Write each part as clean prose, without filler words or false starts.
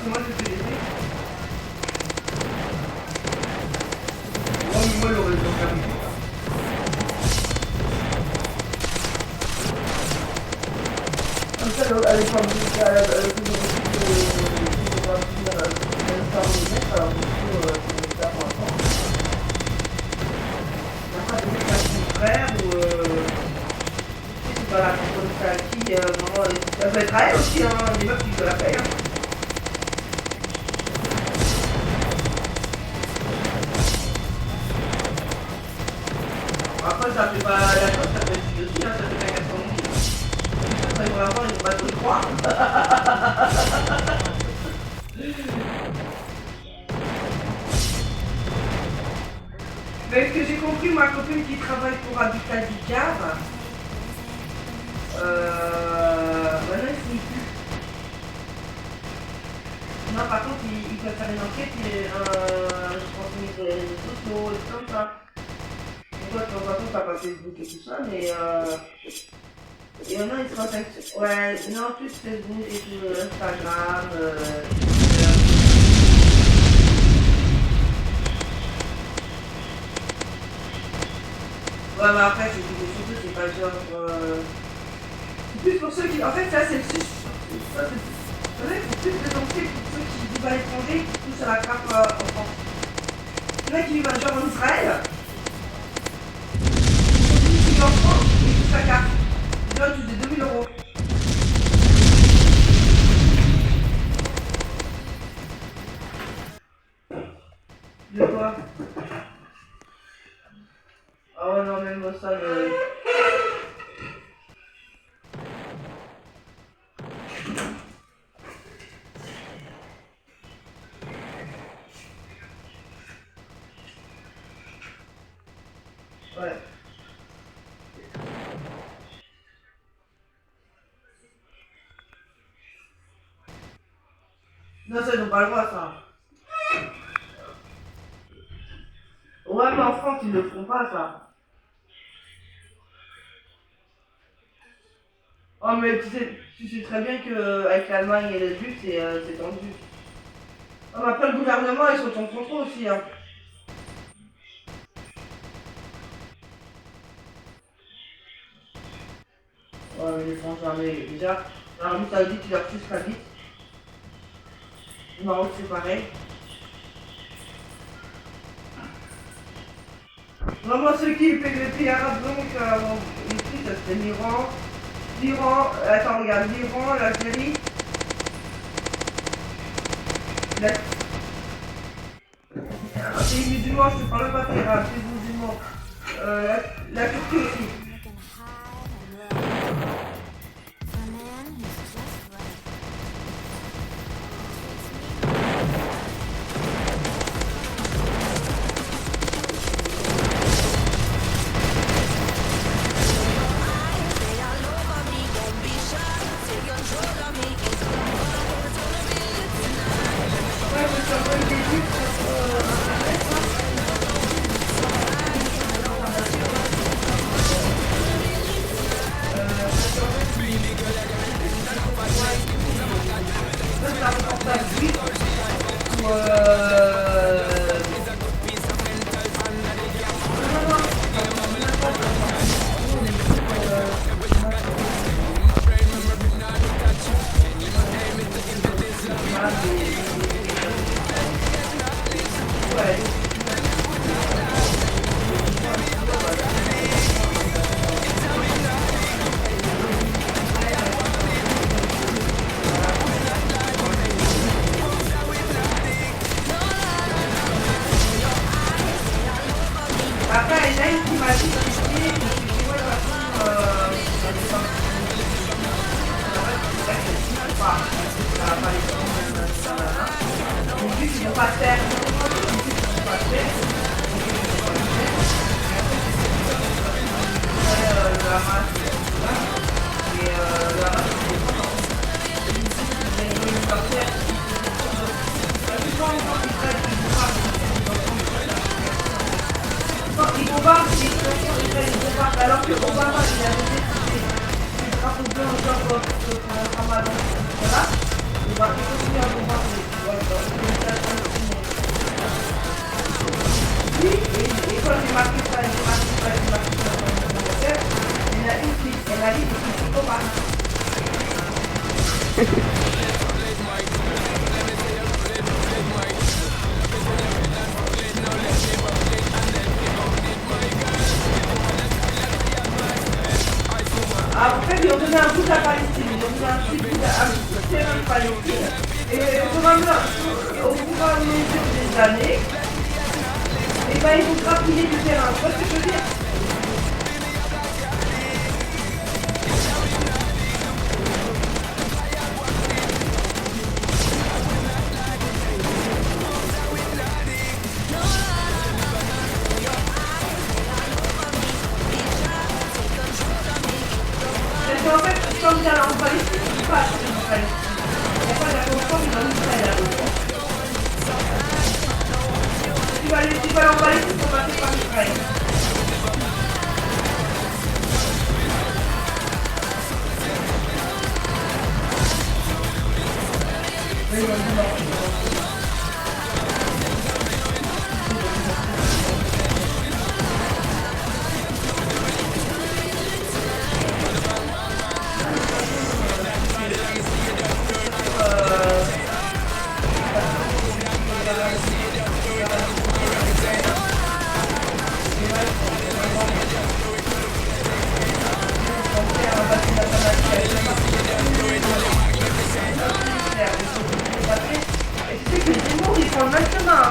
que moi je fais les trucs. Moi le réseau fermé. Comme ça, elle est pas obligée à la frère ou voilà, comme ça qui vraiment ça peut être à elle aussi, hein, des meufs qui se la payent. Hein. Après ça fait pas la chose, ça peut être aussi, hein, ça fait pas 400 000. Ça serait vraiment une bateau de 3. Mais ce que j'ai compris, ma copine qui travaille pour Habitat du Cave, maintenant il finit plus. Non, par contre, il peut faire une enquête, je transmets sur les réseaux sociaux, et tout comme ça. Donc, toi, de temps en temps, t'as pas Facebook et tout ça, mais et maintenant, il se contacte. Ouais, non, plus Facebook et tout, Instagram, ouais, mais après, c'est pas genre. C'est plus pour ceux qui. En fait, ça, c'est le sus. Ça, c'est vrai, c'est plus de lancer pour ceux qui vivent à l'étranger, qui touchent à la crape en France. Il y en a qui vivent genre en Israël. Ils vivent en France, ils touchent la carte. Les gens, ils touchent des 2000 €. De quoi? Ah ouais, non, même ça, ouais. Non, ça, ils n'ont pas le droit, ça. Ouais, mais en France, ils ne le feront pas, ça. Oh, mais tu sais très bien qu'avec l'Allemagne et les Juifs, c'est tendu. Oh, mais après, le gouvernement, ils sont en contrôle aussi, hein. Ouais, mais les Français, déjà, l'Arabie Saoudite, ils leur sucent la bite. Le Maroc, c'est pareil. Vraiment, ceux qui payent les pays arabes, donc, les prix, ça c'était l'Iran, attends, regarde, l'Iran, l'Algérie, un pays musulman, je te parle pas d'Iran, un pays musulman, la Turquie aussi. Après, il y a une qui m'a dit que c'était ouais, de toute façon, ils ne vont pas faire. Le Hamas, et le Hamas, ils bombardent, ils bombardent, alors que Obama, il avait décidé des drapeaux blancs, genre pour le Ramadan, voilà, il va continuer à bombarder. marqué ça, j'ai marqué ça, j'ai marqué ça dans mon commentaire. Il y en a une qui, elle m'a dit que c'est psychopathe. Ah, en fait, ils ont donné un bout à Palestine, ils ont donné un petit bout à terrain de Palestine. Et au fur et à mesure des années, et ben ils vont grappiller du terrain. Tu vois ce que je veux dire? Parce qu'en fait, quand tu es en Palestine, tu passes en Palestine. Il n'y a pas d'accord dans Israël. Tu vas aller en Palestine pour passer par Israël. Et tu sais que les démons, ils font le même chemin.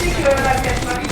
Tu sais que la Vierge Marie,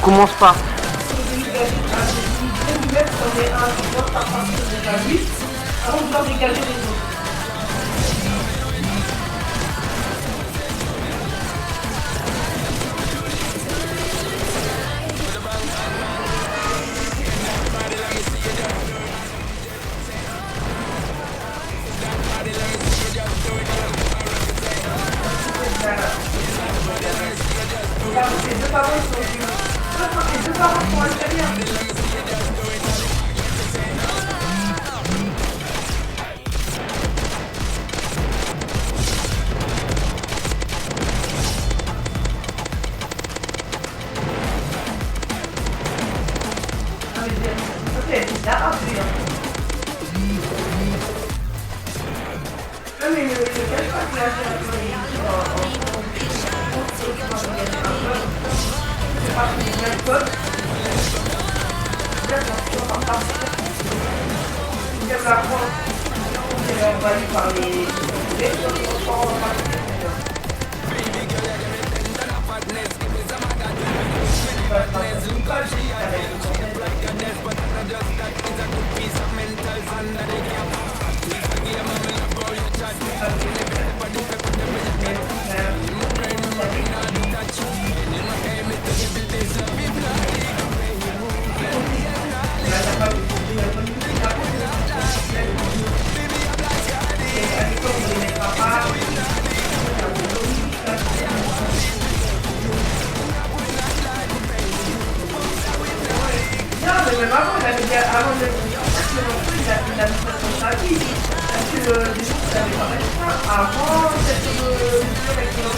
Commence pas. Avant de leur dégager les autres. mais le cache pas que là, c'est pas que c'est un pote. Il y a la France, qui est envahie par les même avant, il avait déjà, avant de il a mis ça sur sa vie. Parce que des gens qui n'avaient pas fait ça avant cette réflexion.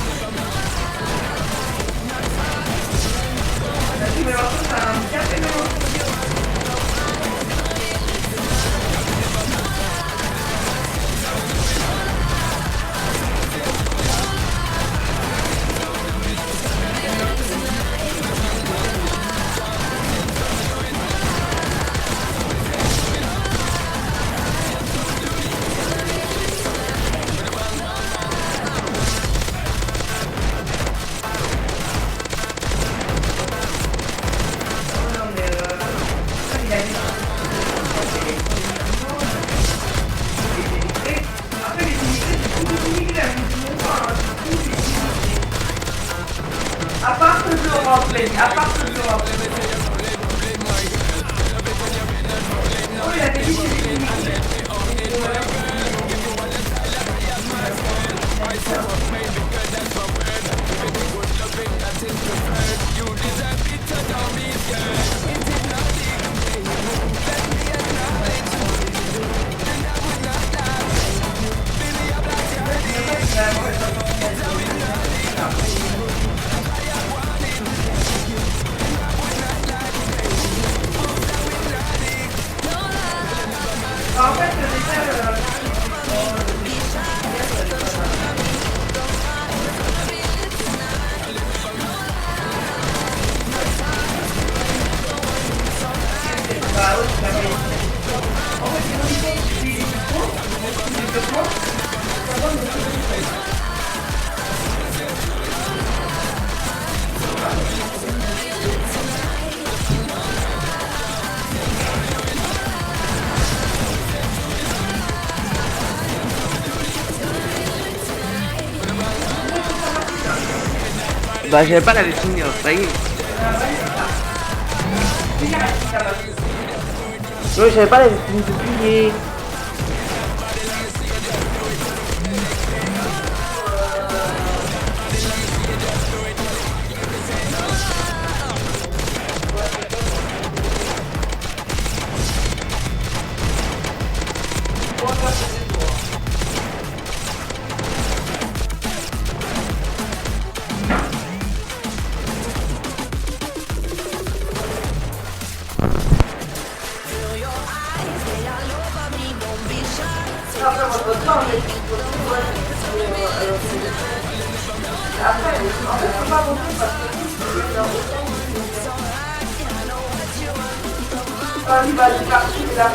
Parce que mais maintenant, c'est un handicap énorme. À part que l'Europe, à part que l'Europe. Oh, il avait dit que en fait, déjà, Bah j'avais pas la finir, ça y est. Oui, j'avais pas la fini de plier. après votre temps, mais après, en fait, c'est pas beaucoup parce que il va aller partir de la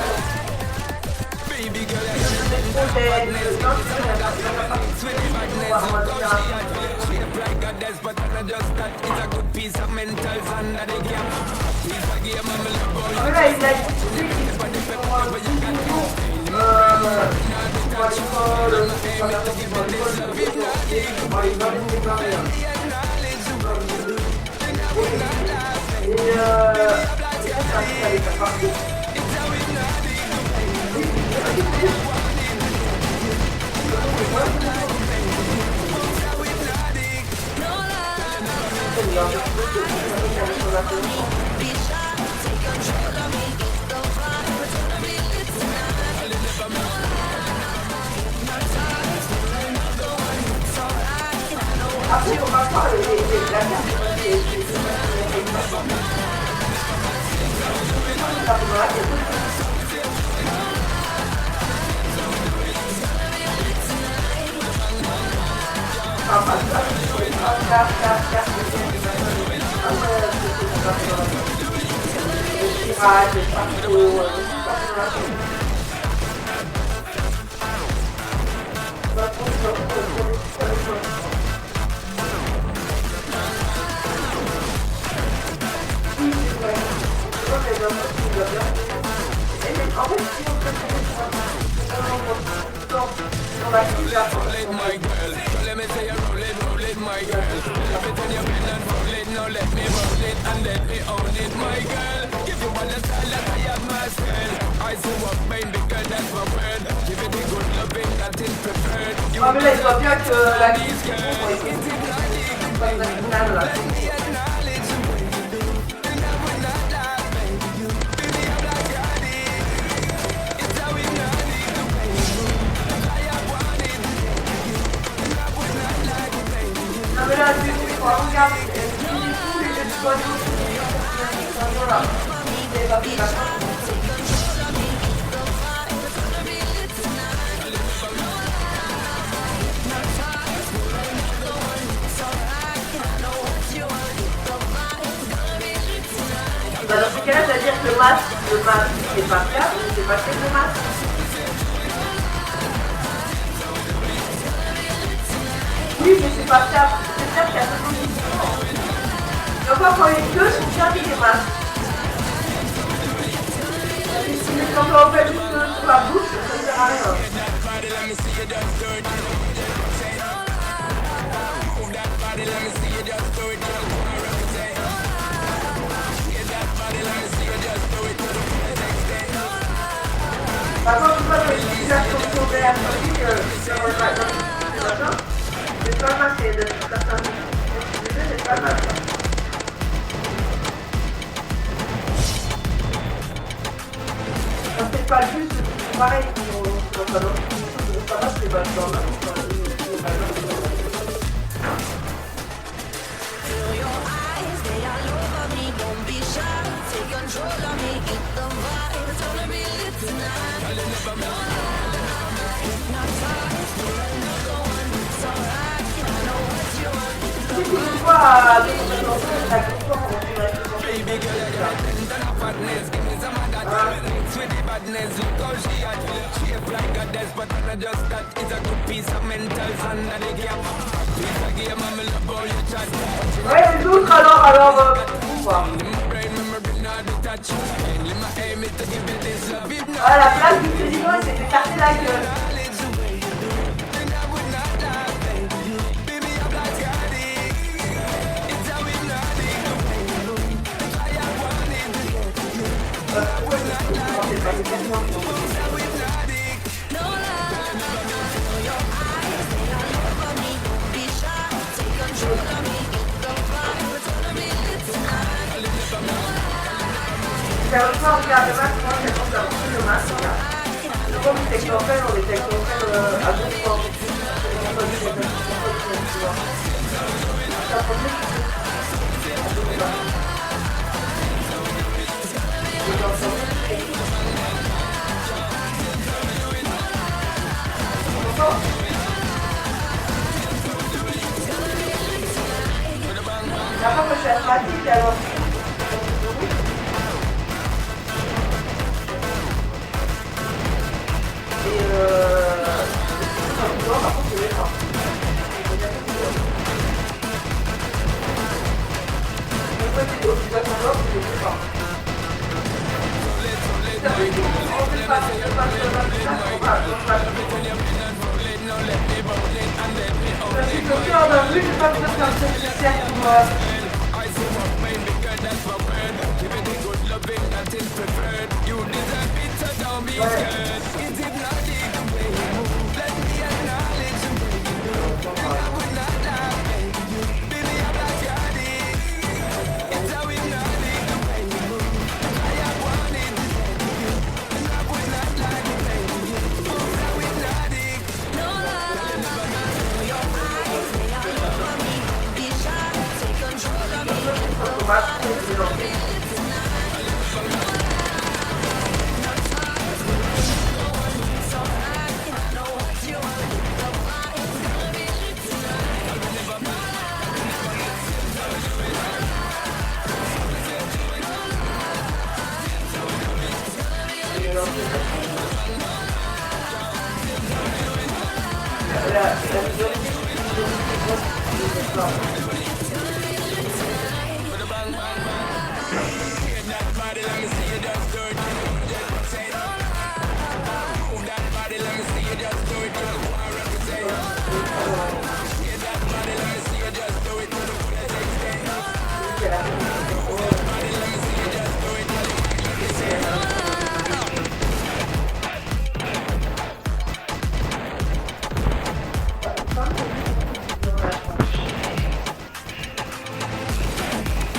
Après, on va pas la carte. Ah mais là il voit bien que la liste est pas une finale là. Non mais là tu regarde, tous les jeux de soignants là. C'est pas plus bah dans ce cas-là, c'est-à-dire que le masque, c'est pas fiable, c'est pas fait le masque. Oui, mais c'est pas fiable. C'est-à-dire qu'il y a deux positions. Donc quand les deux sont fiables, les masques. Mais quand on fait juste sur la bouche, ça ne sert à rien. Par contre, une fois que l'utilisation de ton verre, c'est pas mal, c'est de certains c'est pas mal. C'est pas juste pareil pour ça, non? Ça va, c'est pas le temps. Ouais, les autres alors, à la place du président, il s'est fait casser la gueule. Sérieusement, regarde le masque, moi j'ai pensé à beaucoup le masque. C'est comme les technophiles, on les technophiles à deux fois. La fois que je suis asthmatique, alors. Par contre, je l'ai pas.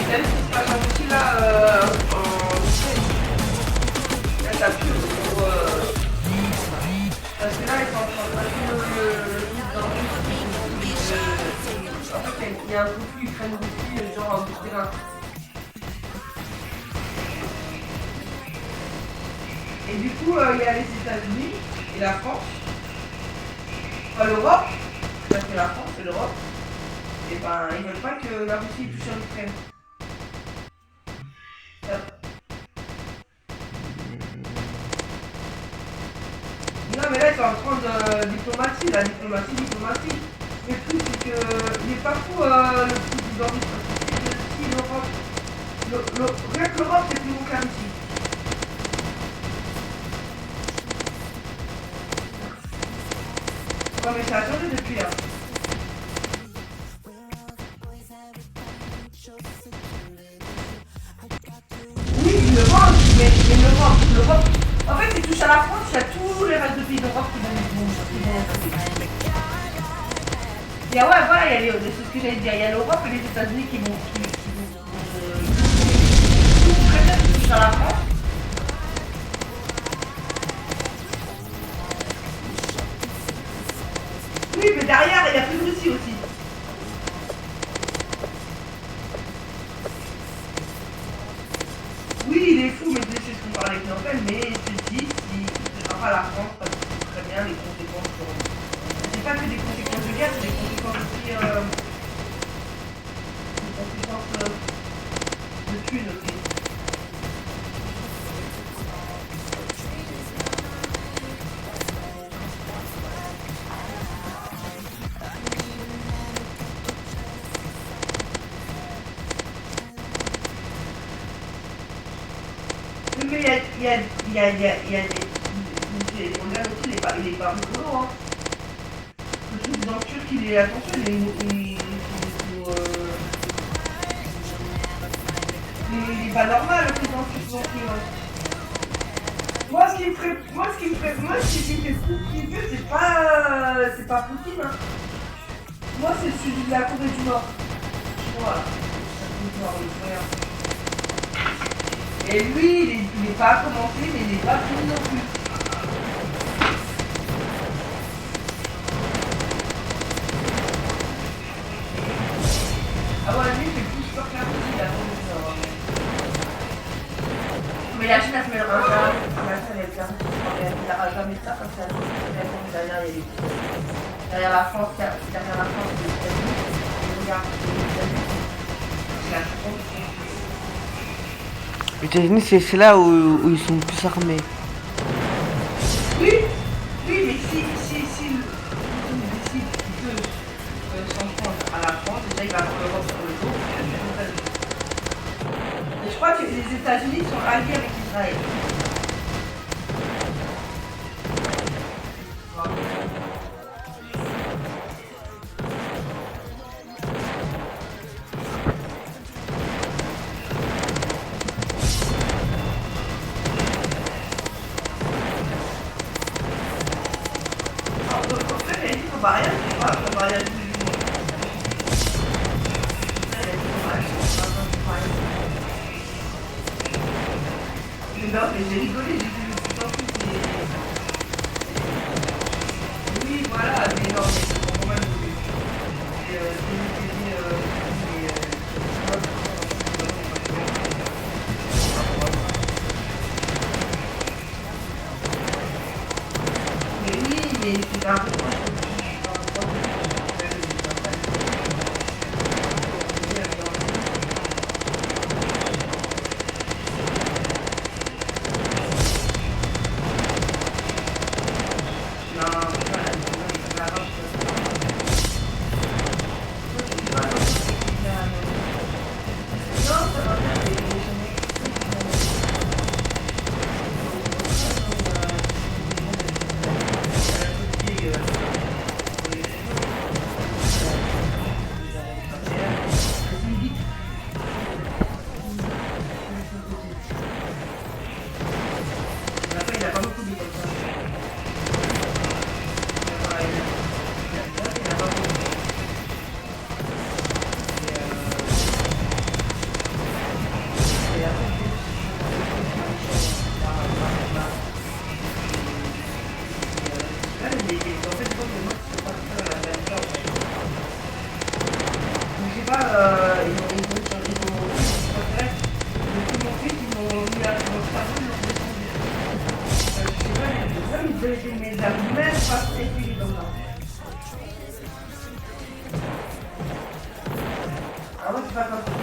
Même si c'est pas gentil là, en Ukraine, là ça pue pour, parce que là ils sont en train de passer le truc dans en fait il y a un conflit Ukraine-Russie genre en bout de terrain. Et du coup il y a les États-Unis et la France, enfin l'Europe, parce que la France et l'Europe, et ben ils veulent pas que la Russie touche en Ukraine. Non mais là ils sont en train de diplomatie, la diplomatie. Mais le truc c'est que il est pas fou le président russe parce que si l'Europe, rien que l'Europe c'est plus gros que la Russie. Ouais mais ça a changé depuis là. Oui l'Europe, mais l'Europe. En fait, s'il touche à la France, il y a tous les restes de pays d'Europe qui vont il y a, ouais, voilà, c'est ce que j'allais dire. Il y a l'Europe et les États-Unis qui vont très bien qui touchent à la France. Oui, mais derrière, il y a plus de Russie aussi. Oui, il est fou, mais c'est ce qu'on parlait avec Nobel, mais ceci, s'il ne touchera pas la France, parce que c'est très bien les conséquences sur... C'est pas que des conséquences de guerre, c'est des conséquences aussi... des conséquences de thunes aussi. Mais il y a des... Regarde aussi, il est pas rigolo, hein. Le truc dans le turc, il est... Attention, il est pas normal, le président turc non plus, hein. Moi, ce qui me fait flipper, c'est pas Poutine, hein. Moi, c'est celui de la Corée du Nord. Voilà. La Corée du Nord, le frère. Et lui, il n'est pas commencé, mais il n'est pas fini non plus. Ah ouais, lui, il fait plus peur qu'un petit, la Corée du Nord. Mais la Chine, elle se met le rein, la Chine, elle n'aura jamais ça, comme ça, derrière, il y a les... Derrière la France, il y a les États-Unis. Regarde, les États-Unis. C'est la France. Les États-Unis, c'est là où ils sont plus armés. Oui, mais si Poutine décide qu'il peut s'en prendre à la France, déjà il va avoir l'Europe sur le dos. Et je crois que les États-Unis sont alliés avec Israël. On va rien, on va rien du tout. Non, mais j'ai rigolé, j'ai vu le plus en plus. Oui, voilà, mais non, mais c'est pour moi, mais oui, mais c'est un peu... pas comme ça.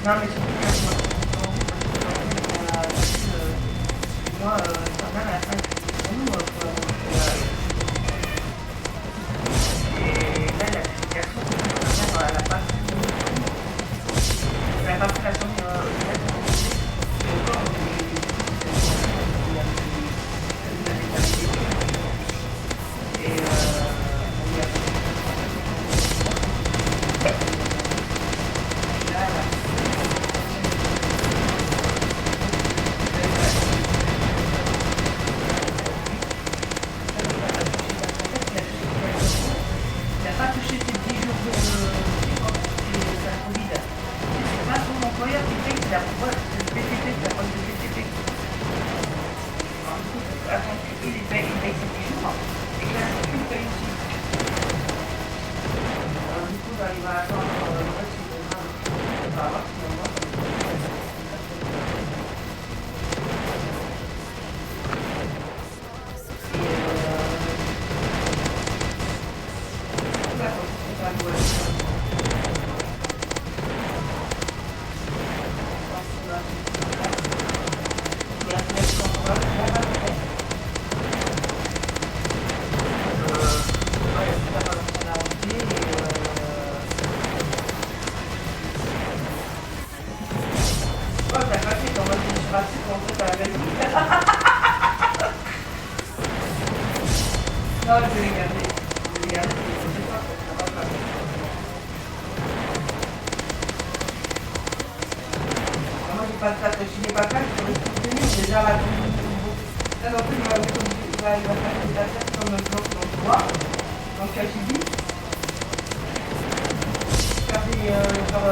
Non, mais surtout moi, ça m'a la fin pour nous, et là, l'explication, c'est que elle n'a pas fait la somme Moi j'ai pas de tâche, si n'est pas calme, je pourrais tout tenir, déjà la tombe. Là non plus, il va faire des affaires comme le bloc d'emploi, donc KGB. Faire des dans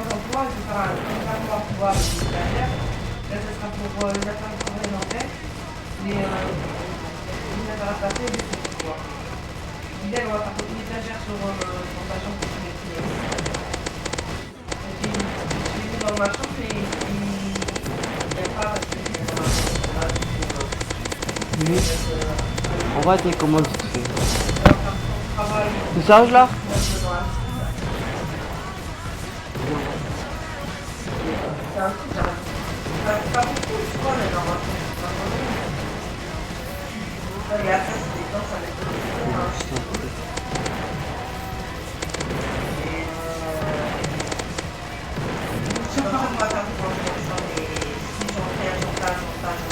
l'emploi, je vais faire un contrat d'emploi derrière. Là ce sera pour les affaires complémentaires, les affaires à passer et les emploi. L'idée, on va faire une étagère sur ma chambre pour les clients. Dans ma chambre, il n'y a pas parce que Oui. On va tes commandes. Tu charges là? C'est un truc, pas beaucoup, tu vois, mais normalement. Et après, c'est des temps, ça va être je vais pas faire de transport, mais si j'en fais un montage, après, je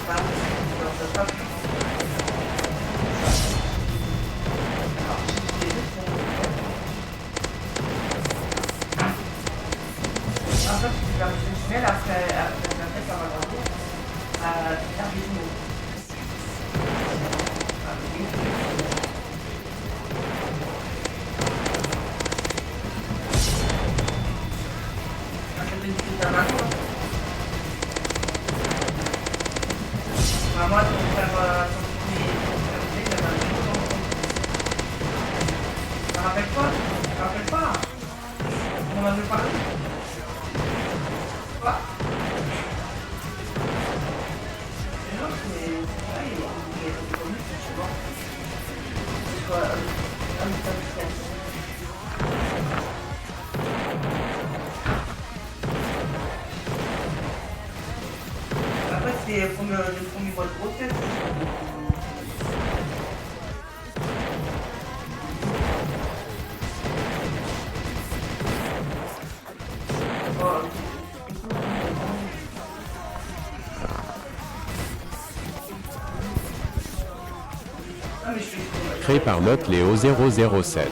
mets après, ça va grandir à faire des mots. Moi, pour faire ça rappelle quoi? Ça rappelle pas? On en a parlé? Quoi? Mais non, c'est pareil, il est connu, c'est bon. C'est quoi? Un après, c'est le premier mois de grossesse. Créé par Note Léo 007.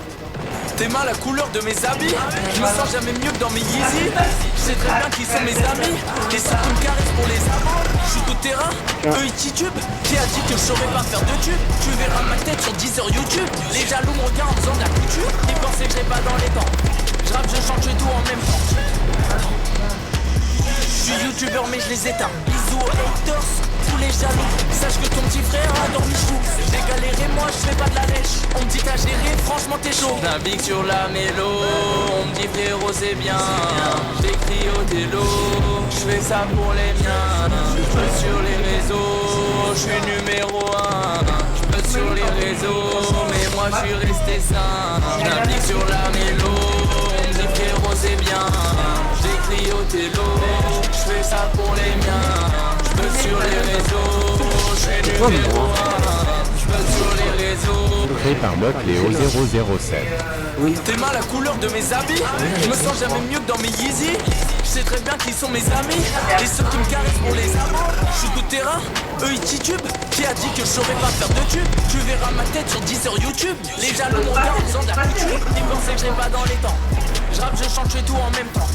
T'aimes la couleur de mes habits? Je me sens jamais mieux que dans mes Yeezy. Je sais très bien qui sont mes amis. Les ceux qui me caressent pour les amants. Je suis tout terrain, eux ils titubent. Qui a dit que je saurais pas faire de tube? Tu verras ma tête sur 10 heures YouTube. Les jaloux me regardent en faisant de la couture. Ils pensaient que j'ai pas dans les temps. Je rappe, je chante, je fais tout en même temps. Je suis youtubeur mais je les éteins. Bisous aux haters, tous les jaloux. Sache que ton petit frère a dormi chou. J'ai galéré, moi je fais pas de la lèche. On me dit t'as géré, franchement t'es chaud. Navigue sur la mélo, on me dit frérot c'est bien. J'écris au télo, je fais ça pour les miens. Je sur les réseaux, je suis numéro 1. Je sur les réseaux, mais moi je suis resté sain. Navigue sur la mélo, on me dit frérot c'est bien. J'écris au télo, je fais ça pour les miens. Je sur les réseaux, je suis numéro 1. Je sur les réseaux. Créé par Note Léo 007. T'aimes la couleur de mes habits? Je me sens jamais mieux que dans mes Yeezy. Je sais très bien qui sont mes amis. Les ceux qui me caressent pour les amants. Je suis tout terrain, eux ils titubent. Qui a dit que je saurais pas faire de tube? Tu verras ma tête sur 10 heures YouTube. Les jaloux me regardent en faisant de la couture. Ils pensaient que je pas dans les temps. Je rappe, je chante, je fais tout en même temps.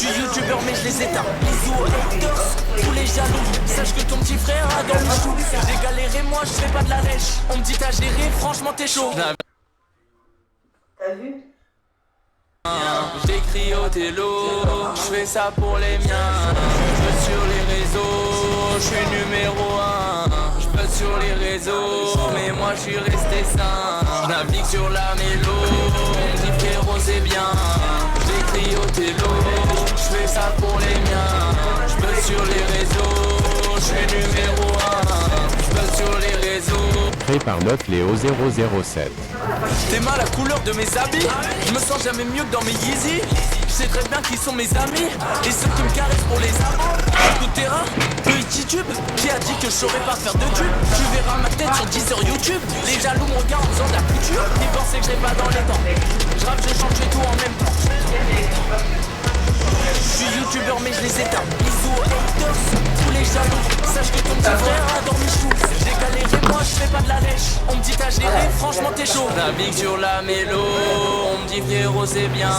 Je suis youtubeur mais je les éteins. Bisous aux haters, tous les jaloux. Sache que ton petit frère a dormi chou. J'ai galéré, moi je fais pas de la lèche. On me dit t'as géré, franchement t'es chaud. T'as vu? J'écris au télo, je fais ça pour les miens. Je sur les réseaux, je suis numéro 1. Je peux sur les réseaux, mais moi je suis resté sain. Je navigue sur la mélo, on me dit frérot c'est bien. J'écris au télo, je fais ça pour les miens. Je peux sur les réseaux, je suis numéro 1. Je peux sur les réseaux. Créé par Note Léo 007. T'aimes la couleur de mes habits? Je me sens jamais mieux que dans mes Yeezy. Je sais très bien qui sont mes amis. Et ceux qui me caressent pour les amants. Tout terrain, eux ils titubent. Qui a dit que je saurais pas faire de tube? Tu verras ma tête sur 10 heures YouTube. Les jaloux me regardent en faisant de la couture. Ils pensaient que j'ai pas dans les temps. Je rappe, je chante, je fais tout en même temps. Je suis youtubeur mais je les éteins. Bisous aux haters, tous les les jaloux, sache que ton petit frère adore Michou. J'ai galéré, moi je fais pas de la lèche. On me dit t'as géré, franchement t'es chaud. Navigue sur la mélo, on me dit frérot c'est bien.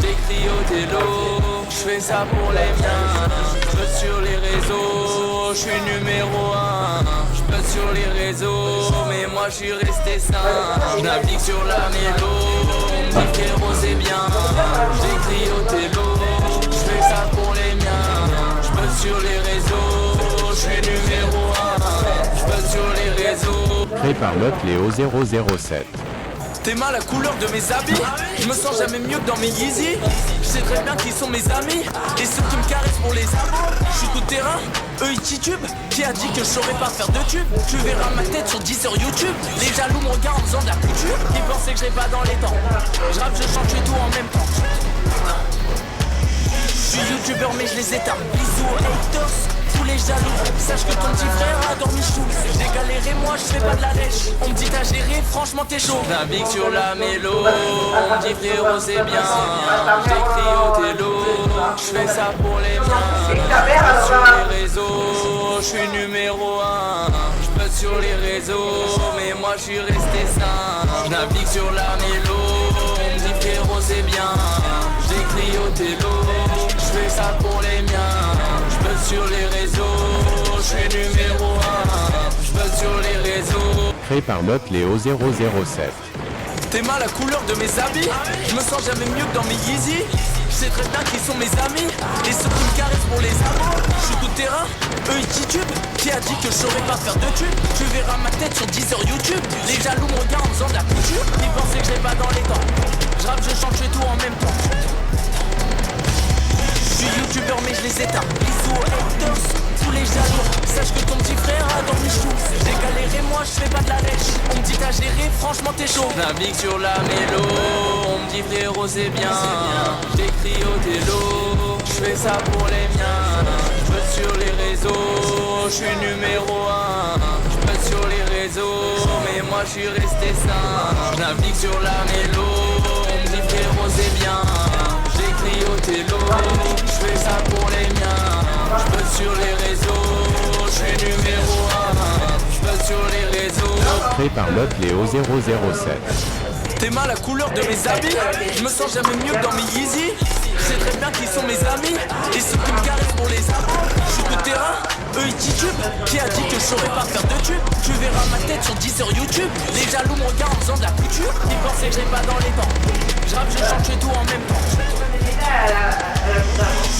J'écris au télo, je fais ça pour les miens. Je sur les réseaux, je suis numéro 1. Je peux sur les réseaux, mais moi je suis resté sain. Je navigue sur la mélo, on me dit frérot c'est bien. J'écris au télo, je fais ça pour les miens. Je peux sur les réseaux, je suis numéro 1. Je peux sur les réseaux. Créé par Note Léo 007. T'es mal la couleur de mes habits. Je me sens jamais mieux que dans mes Yeezy. Je sais très bien qui sont mes amis et ceux qui me caressent pour les abos. Je suis coup de terrain, eux ils titubent. Qui a dit que je saurais pas faire de tube? Tu verras ma tête sur 10 sur YouTube. Les jaloux me regardent en faisant de la couture. Ils pensaient que je pas dans les temps. Je rappe, je chante, je fais tout en même temps. Je suis youtubeur mais je les éteins. Bisous aux haters, tous les jaloux. Sache que ton petit frère adore Michou. J'ai galéré, moi je fais pas de la lèche. On me dit t'as géré, franchement t'es chaud. Navigue sur la mélo, on me dit frérot c'est bien. J'écris au télo, je fais ça pour les miens. Sur les réseaux, je suis numéro 1. Je peux sur les réseaux, mais moi je suis resté sain. Je navigue sur la mélo, on me dit frérot c'est bien. J'écris au télo, je fais ça pour les miens. Je peux sur les réseaux, je suis numéro 1. Je peux sur les réseaux. Créé par Note Léo 007. T'es mal la couleur de mes habits. Je me sens jamais mieux que dans mes Yeezy. Je sais très bien qui sont mes amis et ceux qui me caressent pour les amants. Je suis coup de terrain, eux ils titubent. Qui a dit que je saurais pas faire de tube? Tu verras ma tête sur 10 sur YouTube. Les jaloux me regardent en faisant de la couture. Ils pensaient que j'ai pas dans les temps. Je rappe, je chante, je fais tout en même temps. Je suis youtubeur mais je les éteins. Bisous aux haters, tous les jaloux. Sache que ton petit frère adore Michou. J'ai galéré, moi je fais pas de la lèche. On me dit t'as géré, franchement t'es chaud. Navigue sur la mélo, on me dit frérot c'est bien. J'écris au télo, je fais ça pour les miens. Je peux sur les réseaux, je suis numéro 1. Je peux sur les réseaux, mais moi je suis resté sain. Navigue sur la mélo, on me dit frérot c'est bien. J'écris au télo, je fais ça pour les miens. Je peux sur les réseaux, je suis numéro 1. Je peux sur les réseaux. Créé par Note Léo 007. T'es mal la couleur de mes habits. Je me sens jamais mieux que dans mes Yeezy. Je sais très bien qui sont mes amis et ceux qui me caressent pour les amants. Je suis coup de terrain, eux ils titubent. Qui a dit que je saurais pas faire de tube? Tu verras ma tête sur 10 sur YouTube. Les jaloux me regardent en faisant de la couture. Ils pensaient que j'ai pas dans les temps. Je rappe, je chante, je fais tout en même temps.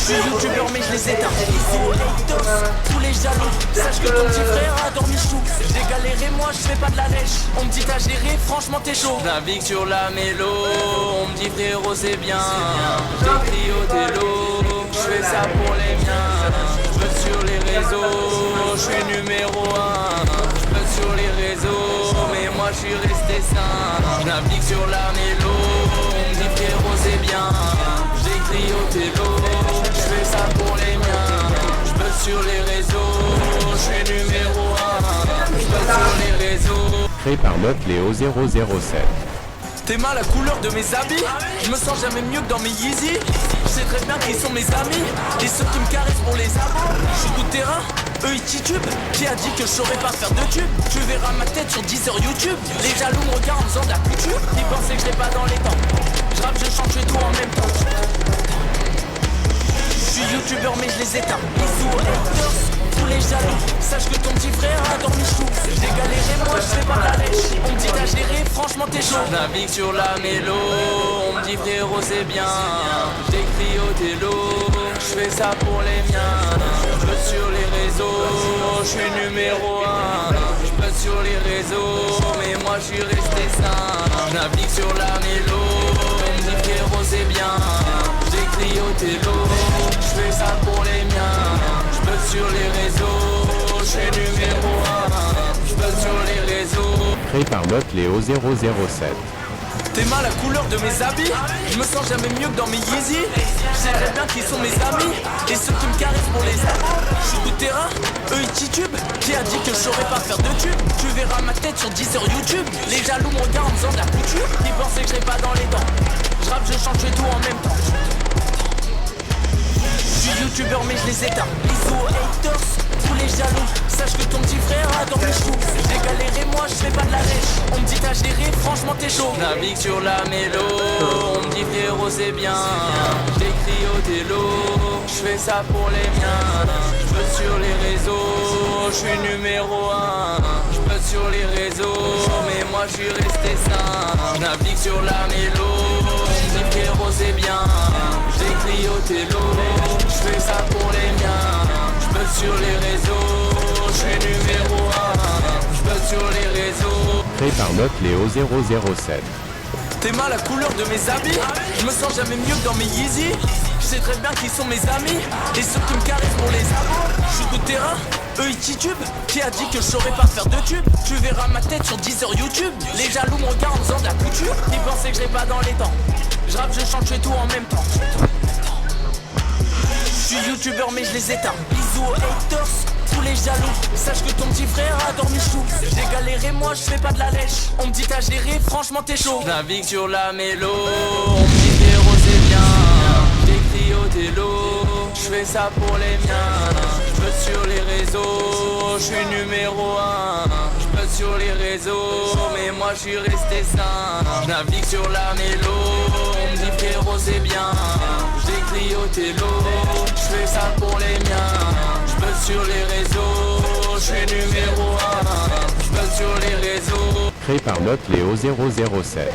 Je suis youtubeur mais je les éteins. Bisous aux haters, tous les jaloux. Sache que ton petit frère adore Michou. J'ai galéré, moi je fais pas de la lèche. On me dit t'as géré, franchement t'es chaud. Navigue sur la mélo, on me dit frérot c'est bien. J'écris au télo, je fais ça pour les miens. Je peux sur les réseaux, je suis numéro 1. Je peux sur les réseaux, mais moi je suis resté sain. Je navigue sur la mélo, on me dit frérot c'est bien. J'écris au télo, je fais ça pour les miens. Je peux sur les réseaux, je suis numéro 1. Je peux sur les réseaux. Créé par Note Léo 007. T'es mal la couleur de mes habits. Je me sens jamais mieux que dans mes Yeezy. Je sais très bien qui sont mes amis et ceux qui me caressent pour les amants. Je suis coup de terrain, eux ils titubent. Qui a dit que je saurais pas faire de tube? Tu verras ma tête sur 10 sur YouTube. Les jaloux me regardent en faisant de la couture. Ils pensaient que je pas dans les temps. Je rappe, je chante, je fais tout en même temps. Je suis youtubeur mais je les éteins. Bisous aux haters, tous les jaloux. Sache que ton petit frère adore Michou. J'ai galéré, moi je fais pas de la lèche. On me dit t'as géré, franchement t'es chaud. Navigue sur la mélo, on me dit frérot c'est bien. J'écris au télo, je fais ça pour les miens. Je peux sur les réseaux, je suis numéro 1. Je peux sur les réseaux, mais moi je suis resté sain. Je navigue sur la mélo, on me dit frérot c'est bien. J'écris au télo, je fais ça pour les miens. Je peux sur les réseaux, je suis numéro 1. Je peux sur les réseaux. Créé par Note Léo 007. T'es mal la couleur de mes habits. Je me sens jamais mieux que dans mes Yeezy. Je sais très bien qui sont mes amis et ceux qui me caressent pour les amants. Je suis coup de terrain, eux ils titubent. Qui a dit que je saurais pas faire de tube? Tu verras ma tête sur 10 sur YouTube. Les jaloux me regardent en faisant de la couture. Ils pensaient que je pas dans les dents. Je rappe, je chante, je fais tout en même temps. Je suis youtubeur mais je les éteins. Bisous aux haters, tous les jaloux. Sache que ton petit frère adore mes choux. J'ai galéré moi je fais pas de la lèche. On me dit t'as géré franchement t'es chaud. Navigue sur la mélo. On me dit frérot c'est bien. J'écris au télo. Je fais ça pour les miens. J'peux sur les réseaux. J'suis numéro 1. J'peux sur les réseaux. Mais moi j'suis resté sain. Navigue sur la mélo. On me dit frérot c'est bien. J'écris au télo. J'fais ça pour les miens. J'peux sur les réseaux. J'suis numéro 1. J'peux sur les réseaux. Créé par Note Léo 007. T'es mal la couleur de mes habits. Je me sens jamais mieux que dans mes Yeezy. Je sais très bien qui sont mes amis. Et ceux qui me caressent pour les abos. Je suis coup de terrain, eux ils titubent. Qui a dit que je saurais pas faire de tube? Tu verras ma tête sur 10 heures YouTube. Les jaloux me regardent en faisant de la couture. Ils pensaient que je pas dans les temps. Je rappe, je chante, je fais tout en même temps. Je suis youtubeur mais je les éteins. Bisous aux haters, tous les jaloux. Sache que ton petit frère adore mes choux. J'ai galéré moi je fais pas de la lèche. On me dit t'as géré franchement t'es chaud. Navigue sur la mélo. On me dit frérot c'est bien. J'écris au télo. Je fais ça pour les miens. J'peux sur les réseaux. Je suis numéro 1. J'peux sur les réseaux. Mais moi je suis resté sain. Navigue sur la mélo. On me dit frérot c'est bien. J'écris au télo. Je fais ça pour les miens. J'peux sur les réseaux. Je suis numéro 1. J'peux sur les réseaux. Créé par Note Léo 007.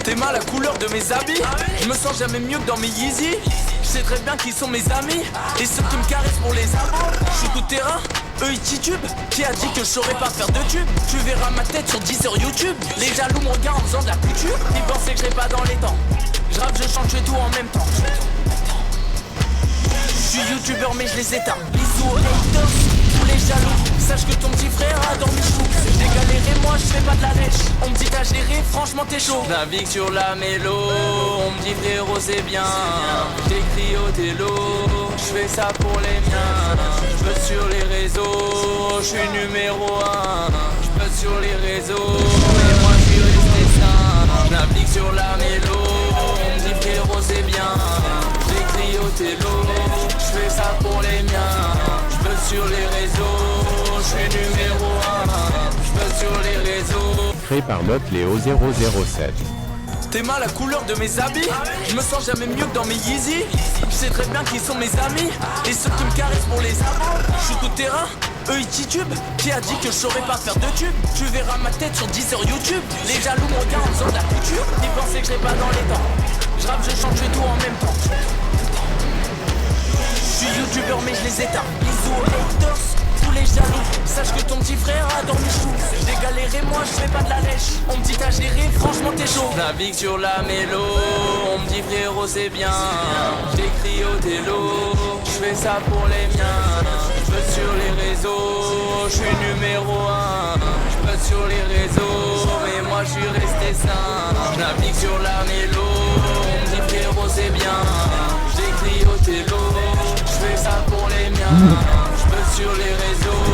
T'es mal la couleur de mes habits. Je me sens jamais mieux que dans mes Yeezy. Je sais très bien qui sont mes amis. Et ceux qui me caressent pour les abos. Je suis coup de terrain, eux ils titubent. Qui a dit que je saurais pas faire de tube? Tu verras ma tête sur 10 heures YouTube. Les jaloux me regardent en faisant de la couture. Ils pensaient que je pas dans les temps. Je rappe, je chante, je fais tout en même temps. Je suis youtubeur mais je les éteins. Bisous aux haters, tous les jaloux. Sache que ton petit frère adore mes choux. J'ai galéré moi je fais pas de la lèche. On me dit t'as géré franchement t'es chaud. Navigue sur la mélo. On me dit frérot c'est bien. J'écris au télo. Je fais ça pour les miens. J'peux sur les réseaux. Je suis numéro 1. J'peux sur les réseaux. Mais moi je suis resté sain. Navigue sur la mélo. On me dit frérot c'est bien. J'écris au télo. Je fais ça pour les miens. J'peux sur les réseaux. Je suis numéro 1. J'peux sur les réseaux. Créé par Note Léo 007. T'es mal la couleur de mes habits. Je me sens jamais mieux que dans mes Yeezy. Je sais très bien qui sont mes amis. Et ceux qui me caressent pour les abos. Je suis coup de terrain, eux ils titubent. Qui a dit que je saurais pas faire de tube? Tu verras ma tête sur 10 heures YouTube. Les jaloux me regardent en faisant de la couture. Ils pensaient que je pas dans les temps. Je rappe, je chante, je fais tout en même temps. Je suis youtubeur mais je les éteins. Bisous aux haters, tous les jaloux. Sache que ton petit frère adore mes choux. J'ai galéré moi je fais pas de la lèche. On me dit t'as géré franchement t'es chaud. Navigue sur la mélo. On me dit frérot c'est bien. J'écris au télo. Je fais ça pour les miens. J'peux sur les réseaux. Je suis numéro 1. J'peux sur les réseaux. Mais moi je suis resté sain. Navigue sur la mélo. On me dit frérot c'est bien. J'écris au télo. Je fais ça pour les miens. J'peux sur les réseaux.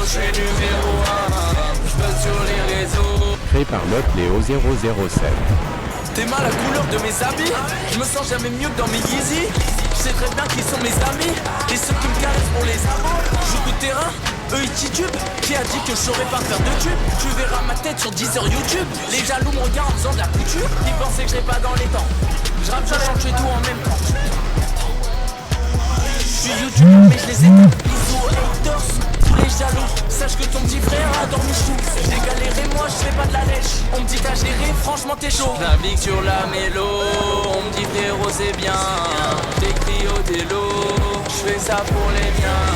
Je suis numéro 1. J'peux sur les réseaux. Créé par Note Léo 007. T'es mal la couleur de mes habits. Je me sens jamais mieux que dans mes Yeezy. Je sais très bien qui sont mes amis. Et ceux qui me caressent pour les abos. Je suis coup de terrain, eux ils titubent. Qui a dit que je saurais pas faire de tube? Tu verras ma tête sur 10 heures YouTube. Les jaloux me regardent en faisant de la couture. Ils pensaient que je pas dans les temps. Je rappe, je chante, je fais tout en même temps. Je suis youtubeur mais je les éteins. Bisous aux haters, tous les jaloux. Sache que ton petit frère adore mes choux. J'ai galéré moi je fais pas de la lèche. On me dit t'as géré franchement t'es chaud. Navigue sur la mélo. On me dit frérot c'est bien. J'écris au télo. Je fais ça pour les miens.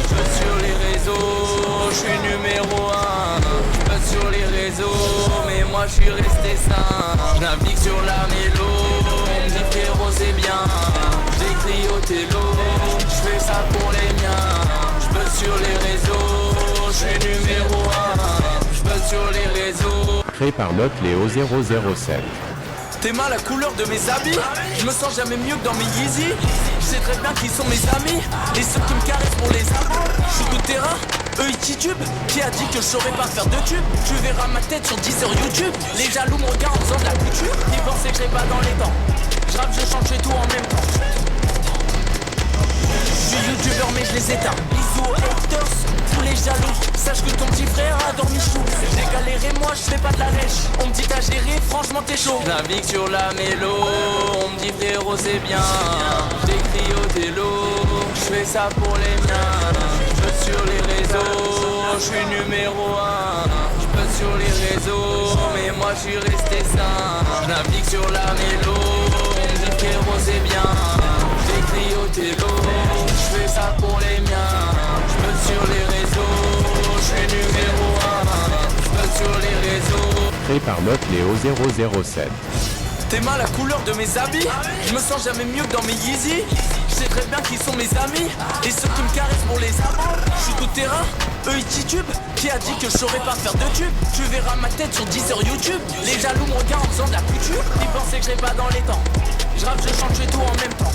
J'peux sur les réseaux. Je suis numéro 1. J'peux sur les réseaux. Mais moi je suis resté sain. Navigue sur la mélo. On me dit frérot c'est bien. J'écris au télo. Je fais ça pour les miens. J'peux sur les réseaux. Je suis numéro 1. J'peux sur les réseaux. Créé par Note Léo 007. T'es mal la couleur de mes habits. Je me sens jamais mieux que dans mes Yeezy. Je sais très bien qui sont mes amis. Et ceux qui me caressent pour les abos. Je suis coup de terrain, eux ils titubent. Qui a dit que je saurais pas faire de tube? Tu verras ma tête sur 10 heures YouTube. Les jaloux me regardent en faisant de la couture. Ils pensaient que je pas dans les temps. Je rappe, je chante, je fais tout en même temps. Je suis youtubeur mais je les éteins. Bisous aux haters, tous les jaloux. Sache que ton petit frère a dormi chou. J'ai galéré, moi je fais pas de la lèche. On me dit t'as géré, franchement t'es chaud. Navigue sur la mélo, on me dit frérot c'est bien. J'écris au télo, je fais ça pour les miens. Je sur les réseaux, je suis numéro 1. Je peux sur les réseaux, mais moi je suis resté sain. Navigue sur la mélo, on me dit frérot c'est bien. J'écris au télo, je fais ça pour les miens. Je peux sur les réseaux, je suis numéro 1. Je peux sur les réseaux. Créé par Note Léo 007. T'aimes la couleur de mes habits. Je me sens jamais mieux que dans mes Yeezy. Je sais très bien qui sont mes amis et ceux qui me caressent pour les amants. Je suis tout terrain, eux ils titubent. Qui a dit que je saurais pas faire de tube? Tu verras ma tête sur 10 heures YouTube. Les jaloux me regardent en faisant de la couture. Ils pensaient que je l'ai pas dans les temps. Je rappe, je chante, je fais tout en même temps.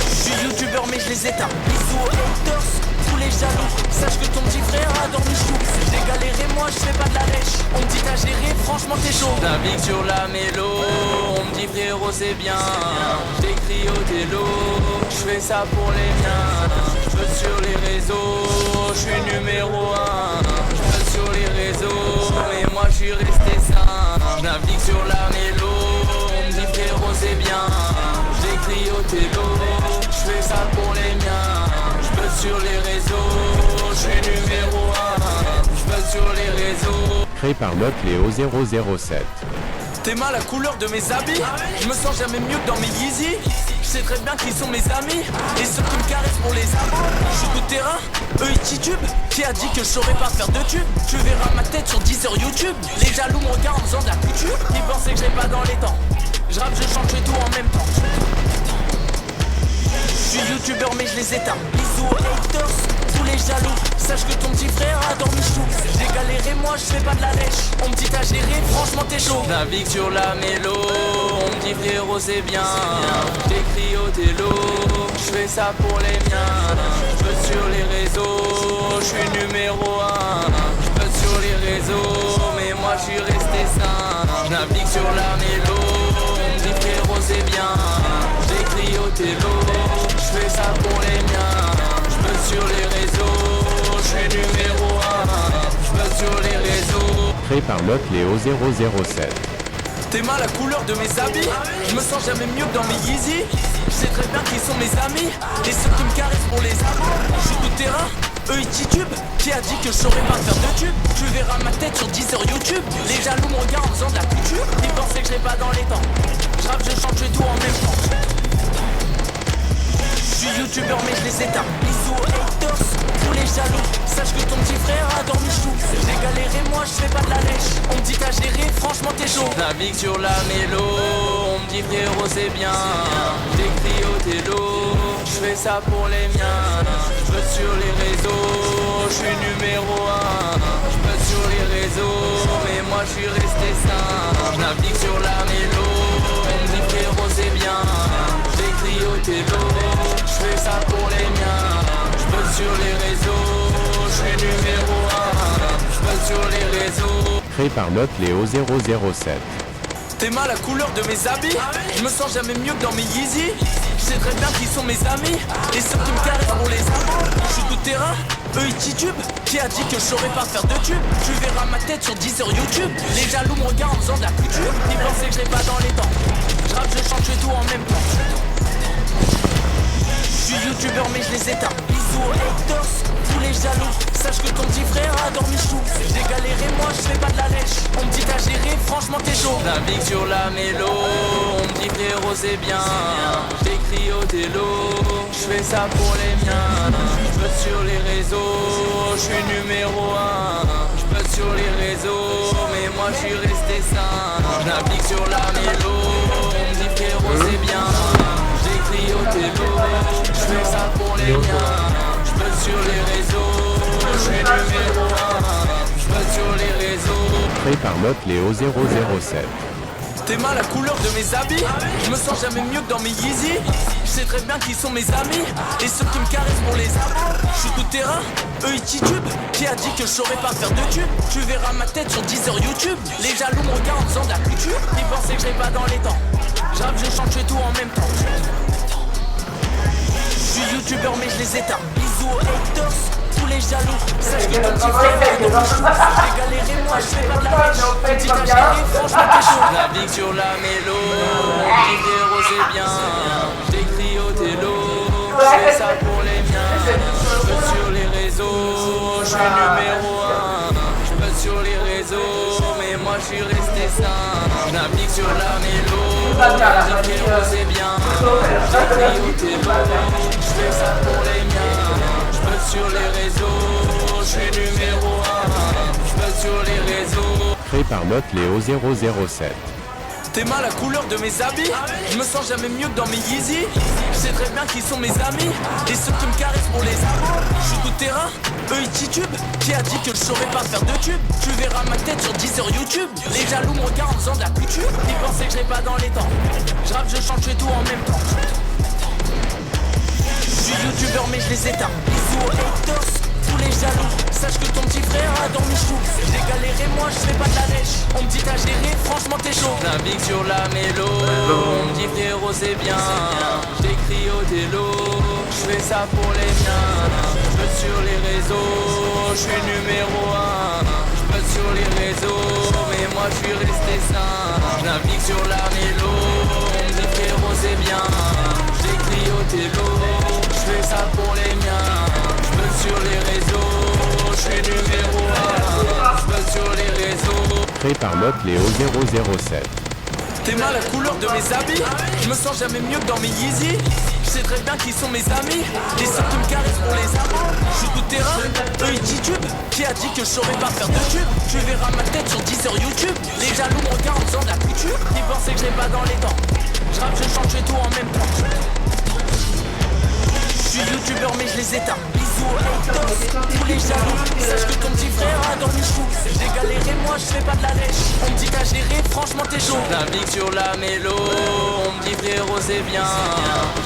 Je suis youtubeur mais je les éteins. Bisous aux haters, tous les jaloux. Sache que ton petit frère a dormi chou. J'ai galéré, moi je fais pas de la lèche. On me dit t'as géré, franchement t'es chaud. Navigue sur la mélo, on me dit frérot c'est bien. J'écris au télo, je fais ça pour les miens. Je peux sur les réseaux, je suis numéro 1. Je peux sur les réseaux, mais moi je suis resté sain. Navigue sur la mélo, on me dit frérot c'est bien. J'écris au télo, je fais ça pour les miens. Je peux sur les réseaux, je suis numéro 1. Je peux sur les réseaux. Créé par Note Léo 007. T'aimes la couleur de mes habits. Je me sens jamais mieux que dans mes Yeezy. Je sais très bien qui sont mes amis et ceux qui me caressent pour les amants. Je suis tout terrain, eux ils titubent. Qui a dit que je saurais pas faire de tube? Tu verras ma tête sur 10 heures YouTube. Les jaloux me regardent en faisant de la couture. Ils pensaient que je l'ai pas dans les temps. Je rappe, je chante, je fais tout en même temps. Je suis youtubeur mais je les éteins. Bisous aux haters, tous les jaloux. Sache que ton petit frère a dormi chou. J'ai galéré, moi je fais pas de la lèche. On me dit t'as géré, franchement t'es chaud. Navigue sur la mélo, on me dit frérot c'est bien. J'écris au télo, je fais ça pour les miens. Je peux sur les réseaux, je suis numéro 1. Je peux sur les réseaux, mais moi je suis resté sain. Navigue sur la mélo, on me dit frérot c'est bien. J'écris au télo, je fais ça pour les miens. Je peux sur les réseaux, je suis numéro 1. Je peux sur les réseaux. Créé par Note Léo 007. T'aimes la couleur de mes habits. Je me sens jamais mieux que dans mes Yeezy. Je sais très bien qui sont mes amis et ceux qui me caressent pour les amants. Je suis tout terrain, eux ils titubent. Qui a dit que je saurais pas faire de tube? Tu verras ma tête sur 10 heures YouTube. Les jaloux me regardent en faisant de la couture. Ils pensaient que je l'ai pas dans les temps. Je rappe, je chante, je fais tout en même temps. Je suis youtubeur mais je les éteins. Bisous aux haters, tous les jaloux. Sache que ton petit frère a dormi chou. J'ai galéré, moi je fais pas de la lèche. On me dit t'as géré, franchement t'es chaud. Navigue sur la mélo, on me dit frérot c'est bien. J'écris au télo, je fais ça pour les miens. Je peux sur les réseaux, je suis numéro 1. Je peux sur les réseaux, mais moi je suis resté sain. Navigue sur la mélo, on me dit frérot c'est bien. J'écris au télo, je fais ça pour les miens. Je peux sur les réseaux, je suis numéro 1. Je peux sur les réseaux. Créé par Note Léo 007. T'aimes la couleur de mes habits. Je me sens jamais mieux que dans mes Yeezy. Je sais très bien qui sont mes amis et ceux qui me caressent pour les amants. Je suis tout terrain, eux ils titubent. Qui a dit que je saurais pas faire de tube? Tu verras ma tête sur 10 heures YouTube. Les jaloux me regardent en faisant de la couture. Ils pensaient que je l'ai pas dans les temps. Je rappe, je chante, je fais tout en même temps. Je suis youtubeur mais je les éteins. Bisous aux haters, tous les jaloux. Sache que ton petit frère a dormi chou. J'ai galéré, moi je fais pas de la lèche. On me dit t'as géré, franchement t'es chaud. Navigue sur la mélo, on me dit frérot c'est bien. J'écris au télo, je fais ça pour les miens. Je peux sur les réseaux, je suis numéro 1. Je peux sur les réseaux, mais moi je suis resté sain. Navigue sur la mélo, on me dit frérot c'est bien. J'écris au télo, je fais ça pour les miens. Je peux sur les réseaux, je suis numéro 1. Je peux sur les réseaux. Créé par Note Léo 007. T'aimes la couleur de mes habits. Je me sens jamais mieux que dans mes Yeezy. Je sais très bien qui sont mes amis et ceux qui me caressent pour les amants. Je suis tout terrain, eux ils titubent. Qui a dit que je saurais pas faire de tube? Tu verras ma tête sur 10 heures YouTube. Les jaloux me regardent en faisant de la couture. Ils pensaient que je l'ai pas dans les temps. Je rappe, je chante, je fais tout en même temps. suis youtubeur mais je les éteins. Bisous aux haters, tous les jaloux. Sache que ton petit frère est dans mes choux. J'ai galéré, moi je fais pas de la mèche. On dit t'as géré, franchement t'es chaud. Navigue sur la mélo, vive des roses et bien. J'écris au télo, je fais ça pour les miens. Je peux sur les réseaux, je suis numéro 1. Je peux sur les réseaux, mais moi je suis resté sain. Je navigue sur la mélo, vive des roses et bien. J'écris au télo, je fais ça pour les miens. Je peux sur les réseaux, je suis numéro 1. Je peux sur les réseaux. Créé par Mode Léo 007. T'es mal la couleur de mes habits. Je me sens jamais mieux que dans mes Yeezy. Je sais très bien qui sont mes amis et ceux qui me caressent pour les amours. Je suis tout terrain, eux ils titubent. Qui a dit que je saurais pas faire de tube? Tu verras ma tête sur 10 heures YouTube. Les jaloux me regardent en faisant de la couture. Ils pensaient que je l'ai pas dans les temps. Je rappe, je chante, je fais tout en même temps. Je suis youtubeur mais je les éteins. Bisous aux haters, tous les jaloux. Sache que ton petit frère a dans mes choux. J'ai galéré, moi je fais pas de la lèche. On me dit t'as géré, franchement t'es chaud. Navigue sur la mélo, on me dit frérot c'est bien. J'écris au télo, je fais ça pour les miens. Je peux sur les réseaux, je suis numéro 1. Je peux sur les réseaux, mais moi je suis resté sain. Je navigue sur la mélo, on me dit frérot c'est bien. J'écris au télo, je fais ça pour les miens. Je peux sur les réseaux, je suis numéro 1. Je peux sur les réseaux. Créé par Mode Léo 007. T'es mal la couleur de mes habits. Je me sens jamais mieux que dans mes Yeezy. Je sais très bien qui sont mes amis et ceux qui me caressent pour les amours. Je suis tout terrain, eux ils titubent. Qui a dit que je saurais pas faire de tube? Tu verras ma tête sur 10 heures YouTube. Les jaloux me regardent en faisant de la couture. Ils pensaient que je l'ai pas dans les temps. Je rappe, je chante, je fais tout en même temps. Je suis youtubeur mais je les éteins. Bisous aux haters, tous les jaloux. Sache que ton petit frère a dans mes choux. J'ai galéré, moi je fais pas de la lèche. On me dit t'as géré, franchement t'es chaud. Navigue sur la mélo, on me dit frérot c'est bien.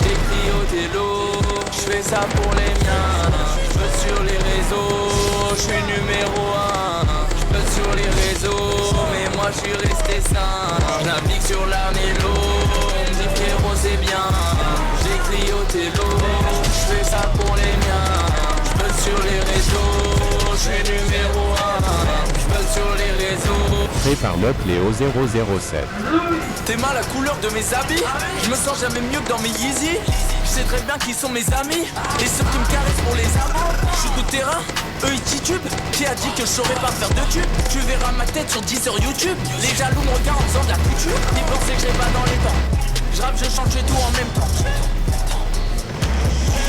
J'écris au télo, je fais ça pour les miens. Je peux sur les réseaux, je suis numéro 1. Je peux sur les réseaux, mais moi je suis resté sain. Je navigue sur la mélo, on me dit frérot c'est bien. J'écris au télo, je fais ça pour les miens. Je peux sur les réseaux, je suis numéro 1. Je peux sur les réseaux. Créé par Mode Léo 007. T'es mal la couleur de mes habits. Je me sens jamais mieux que dans mes Yeezy. Je sais très bien qui sont mes amis et ceux qui me caressent pour les amours. Je suis tout terrain, eux ils titubent. Qui a dit que je saurais pas faire de tube? Tu verras ma tête sur 10 heures YouTube. Les jaloux me regardent en faisant de la couture. Ils pensaient que je l'ai pas dans les temps. Je rappe, je chante, je fais tout en même temps.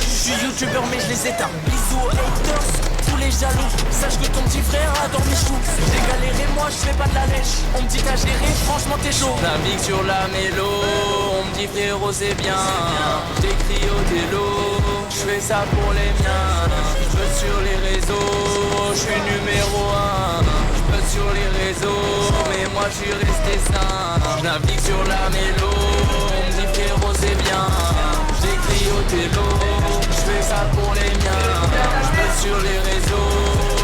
Je suis youtubeur mais je les éteins. Bisous aux haters, tous les jaloux. Sache que ton petit frère a dans mes choux. J'ai galéré, moi je fais pas de la lèche. On me dit t'as géré, franchement t'es chaud. Navigue sur la mélo, on me dit frérot c'est bien. J'écris au télo, je fais ça pour les miens. Je peux sur les réseaux, je suis numéro 1. Je peux sur les réseaux, mais moi je suis resté sain. Je navigue sur la mélo, on me dit frérot c'est bien. J'écris au télo, je fais ça pour les miens. Je peux sur les réseaux,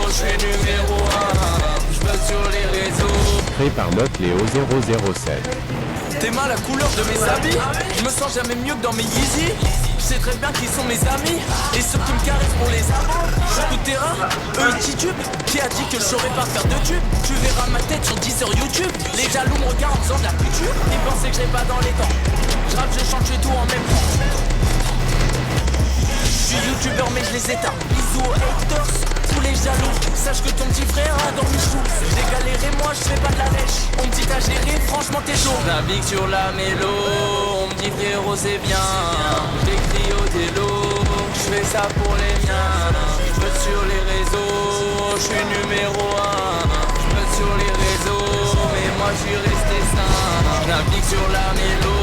je suis numéro 1. Je peux sur les réseaux. Créé par Mode Léo 007. T'es mal la couleur de mes habits. Je me sens jamais mieux que dans mes Yeezy. Je sais très bien qui sont mes amis et ceux qui me caressent pour les amours. Je suis tout terrain, eux ils titubent. Qui a dit que je saurais pas faire de tube? Tu verras ma tête sur 10 heures YouTube. Les jaloux me regardent en faisant de la couture. Ils pensaient que je l'ai pas dans les temps. Je rappe, je chante, je fais tout en même temps. Je suis youtubeur mais je les éteins. Bisous aux haters, tous les jaloux. Sache que ton petit frère a dans mes choux. J'ai galéré, moi je fais pas de la lèche. On me dit t'as géré, franchement t'es chaud. Navigue sur la mélo, on me dit frérot c'est bien. J'écris au télo, je fais ça pour les miens. Je peux sur les réseaux, je suis numéro 1. Je peux sur les réseaux, mais moi je suis resté sain. Navigue sur la mélo,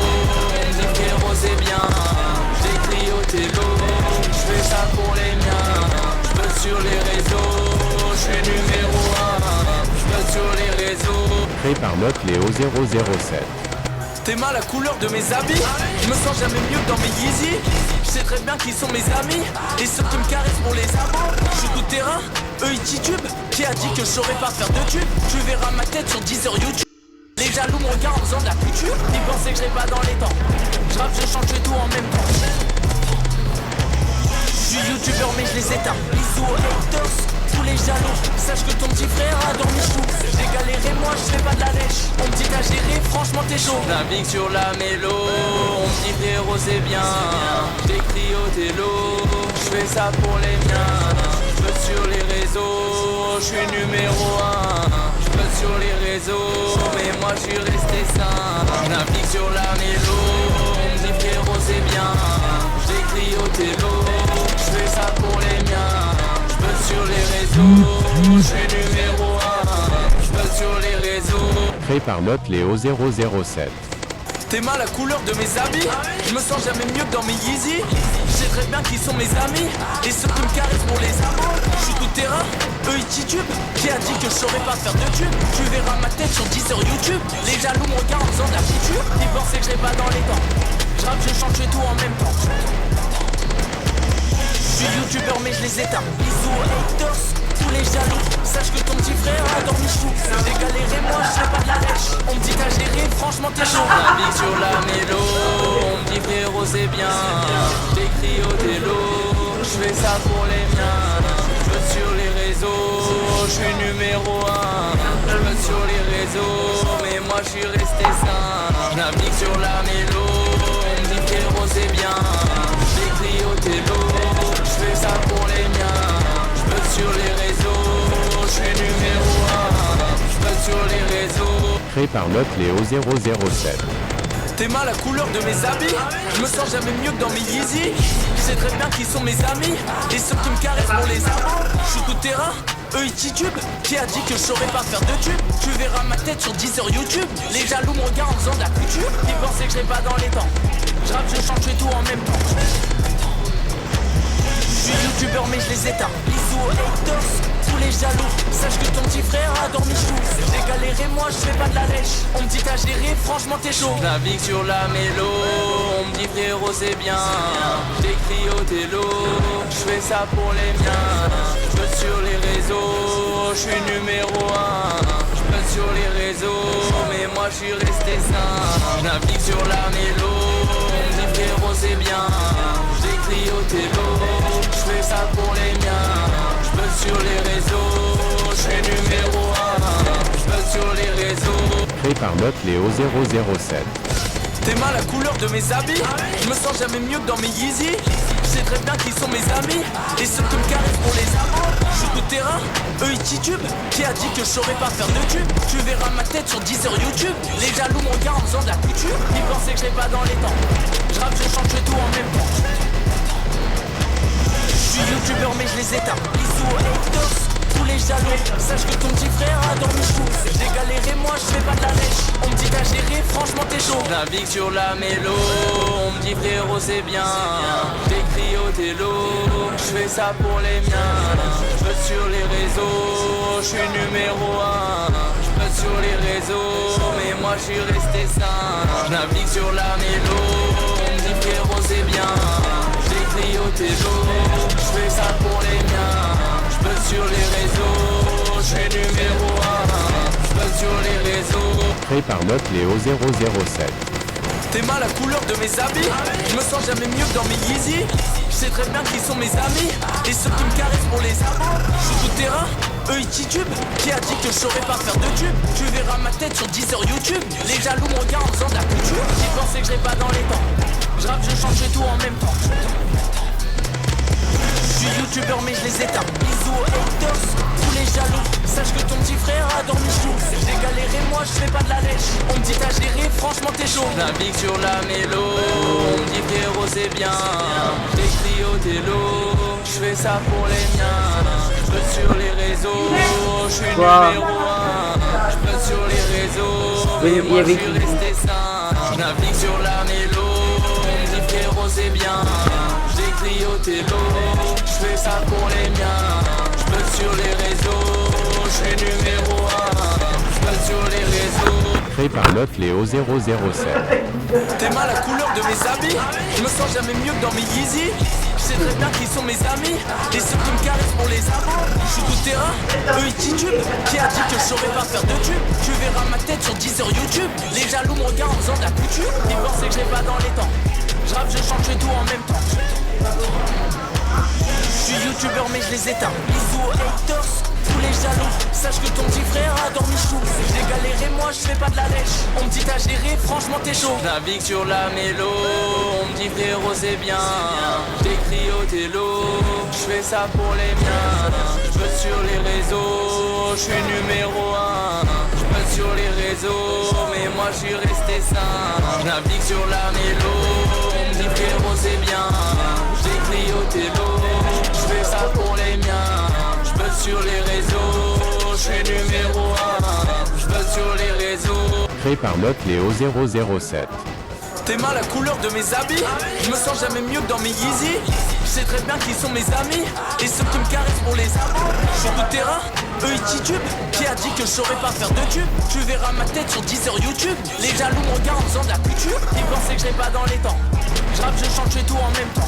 on me dit frérot c'est bien. J'écris au télo, je fais ça pour les miens. Je peux sur les réseaux, je suis numéro 1. Je peux sur les réseaux. Créé par Mode Léo 007. T'es mal la couleur de mes habits. Je me sens jamais mieux que dans mes Yeezy. Je sais très bien qui sont mes amis et ceux qui me caressent pour les amours. Je suis tout terrain, eux ils titubent. Qui a dit que je saurais pas faire de tube? Tu verras ma tête sur 10 heures YouTube. Les jaloux me regardent en faisant de la couture. Ils pensaient que je l'ai pas dans les temps. Je rappe, je chante, je fais tout en même temps. Je suis youtubeur mais je les éteins. Bisous aux haters, tous les jaloux. Sache que ton petit frère a dormi chou. J'ai galéré, moi je fais pas de la lèche. On me dit t'as géré, franchement t'es chaud. Navigue sur la mélo, on me dit frérot c'est bien. J'écris au télo, je fais ça pour les miens. J'peux sur les réseaux, je suis numéro 1. J'peux sur les réseaux, mais moi je suis resté sain. Navigue sur la mélo, on me dit frérot c'est bien. J'écris au télo, je fais ça pour les miens. J'peux sur les réseaux, je suis numéro 1. J'peux sur les réseaux. Créé par Note Léo 007. T'es mal la couleur de mes habits. Je me sens jamais mieux que dans mes Yeezy. Je sais très bien qui sont mes amis et ceux qui me caressent pour les amours. Je suis tout terrain, eux ils titubent. Qui a dit que je saurais pas faire de tube? Tu verras ma tête sur 10 sur YouTube. Les jaloux me regardent en faisant de la couture. Ils pensaient que je l'ai pas dans les temps. Je rappe, je chante, je fais tout en même temps. Je suis youtubeur mais je les éteins. Bisous aux haters, tous les jaloux. Sache que ton petit frère a dormi chou. J'ai galéré, moi je fais pas de la lèche. On me dit t'as géré, franchement t'es chaud. Navigue sur la mélo, on me dit frérot c'est bien. J'écris au télo, je fais ça pour les miens. J'peux sur les réseaux, je suis numéro 1. J'peux sur les réseaux, mais moi je suis resté sain. Navigue sur la mélo, on me dit frérot c'est bien. J'écris au télo, je fais ça pour les miens. J'peux sur les réseaux, je suis numéro 1. J'peux sur les réseaux. Créé par Note Léo 007. T'es mal la couleur de mes habits. Je me sens jamais mieux que dans mes Yeezy. Je sais très bien qui sont mes amis et ceux qui me caressent pour les amours. Je suis tout terrain, eux ils titubent. Qui a dit que je saurais pas faire de tube? Tu verras ma tête sur 10 sur YouTube. Les jaloux me regardent en faisant de la couture. Ils pensaient que je l'ai pas dans les temps. Je rappe, je chante, je fais tout en même temps. Je suis youtubeur mais je les éteins. Bisous aux haters, tous les jaloux. Sache que ton petit frère a dormi chou. J'ai galéré, moi je fais pas de la lèche. On me dit t'as géré, franchement t'es chaud. Navigue sur la mélo, on me dit frérot c'est bien. J'écris au télo, je fais ça pour les miens. J'peux sur les réseaux, je suis numéro 1. J'peux sur les réseaux, mais moi je suis resté sain. Navigue sur la mélo, on me dit frérot c'est bien. J'écris au télo, je fais ça pour les miens. J'peux sur les réseaux, je suis numéro 1. J'peux sur les réseaux. Créé par Note Léo 007. T'es mal la couleur de mes habits. Je me sens jamais mieux que dans mes Yeezy. Je sais très bien qui sont mes amis et ceux qui me caressent pour les amours. Je suis tout terrain, eux ils titubent. Qui a dit que je saurais pas faire de tube? Tu verras ma tête sur 10 sur YouTube. Les jaloux me regardent en faisant de la couture. Ils pensaient que je l'ai pas dans les temps. Je rappe, je chante, je fais tout en même temps. Je suis youtubeur mais je les éteins. Bisous aux haters, tous les jaloux. Sache que ton petit frère a dormi chou. J'ai galéré, moi je fais pas de la lèche. On me dit t'as géré, franchement t'es chaud. Navigue sur la mélo, on me dit frérot c'est bien. J'écris au télo, je fais ça pour les miens. J'peux sur les réseaux, je suis numéro 1. J'peux sur les réseaux, mais moi je suis resté sain. Navigue sur la mélo, on me dit frérot c'est bien. J'écris au télo, je fais ça pour les miens. J'peux sur les réseaux, je suis numéro 1. J'peux sur les réseaux. Créé par Note Léo 007. T'es mal la couleur de mes habits. Je me sens jamais mieux que dans mes Yeezy. Je sais très bien qui sont mes amis et ceux qui me caressent pour les amours. Je suis tout terrain, eux ils titubent. Qui a dit que je saurais pas faire de tube? Tu verras ma tête sur 10 sur YouTube. Les jaloux me regardent en faisant de la couture. Ils pensaient que je l'ai pas dans les temps. Je rappe, je chante, je fais tout en même temps. Je suis youtubeur mais je les éteins. Bisous aux haters, tous les jaloux. Sache que ton petit frère a dormi chou. J'ai galéré, moi je fais pas de la lèche. On me dit t'as géré, franchement t'es chaud. Navigue sur la mélo, on me dit frérot c'est bien. J'écris au télo, je fais ça pour les miens. J'peux sur les réseaux, je suis numéro 1. J'peux sur les réseaux, mais moi je suis resté sain. Navigue sur la mélo, on me dit frérot c'est bien. J'écris au télo, je fais ça pour les miens. J'peux sur les réseaux, je suis numéro 1. J'peux sur les réseaux. Créé par Note Léo 007. T'es mal la couleur de mes habits. Je me sens jamais mieux que dans mes Yeezy. Je sais très bien qui sont mes amis et ceux qui me caressent pour les amours. Je suis tout terrain, eux ils titubent. Qui a dit que je saurais pas faire de tube? Tu verras ma tête sur 10 sur YouTube. Les jaloux me regardent en faisant de la couture. Ils pensaient que je l'ai pas dans les temps. Je rappe, je chante, je fais tout en même temps. suis youtubeur mais je les éteins. Bisous aux haters, tous les jaloux. Sache que ton petit frère a dormi chou. J'ai galéré, moi je fais pas de la lèche. On me dit t'as géré, franchement t'es chaud. Navigue sur la mélo, on me dit frérot c'est bien. J'écris au télo, je fais ça pour les miens. J'peux sur les réseaux, je suis numéro 1. J'peux sur les réseaux, mais moi je suis resté sain. J'navigue sur la mélo, on me dit frérot c'est bien. J'écris au télo, je fais ça pour les miens. J'peux sur les réseaux, je suis numéro 1. J'peux sur les réseaux. Créé par Note Léo 007. T'aimes la couleur de mes habits, je me sens jamais mieux que dans mes Yeezy. Je sais très bien qui sont mes amis et ceux qui me caressent pour les amours. Sur le terrain, eux ils titubent. Qui a dit que je saurais pas faire de tube? Tu verras ma tête sur 10 heures YouTube. Les jaloux me regardent en faisant de la couture. Ils pensaient que je pas dans les temps. Je rappe, je chante, je fais tout en même temps.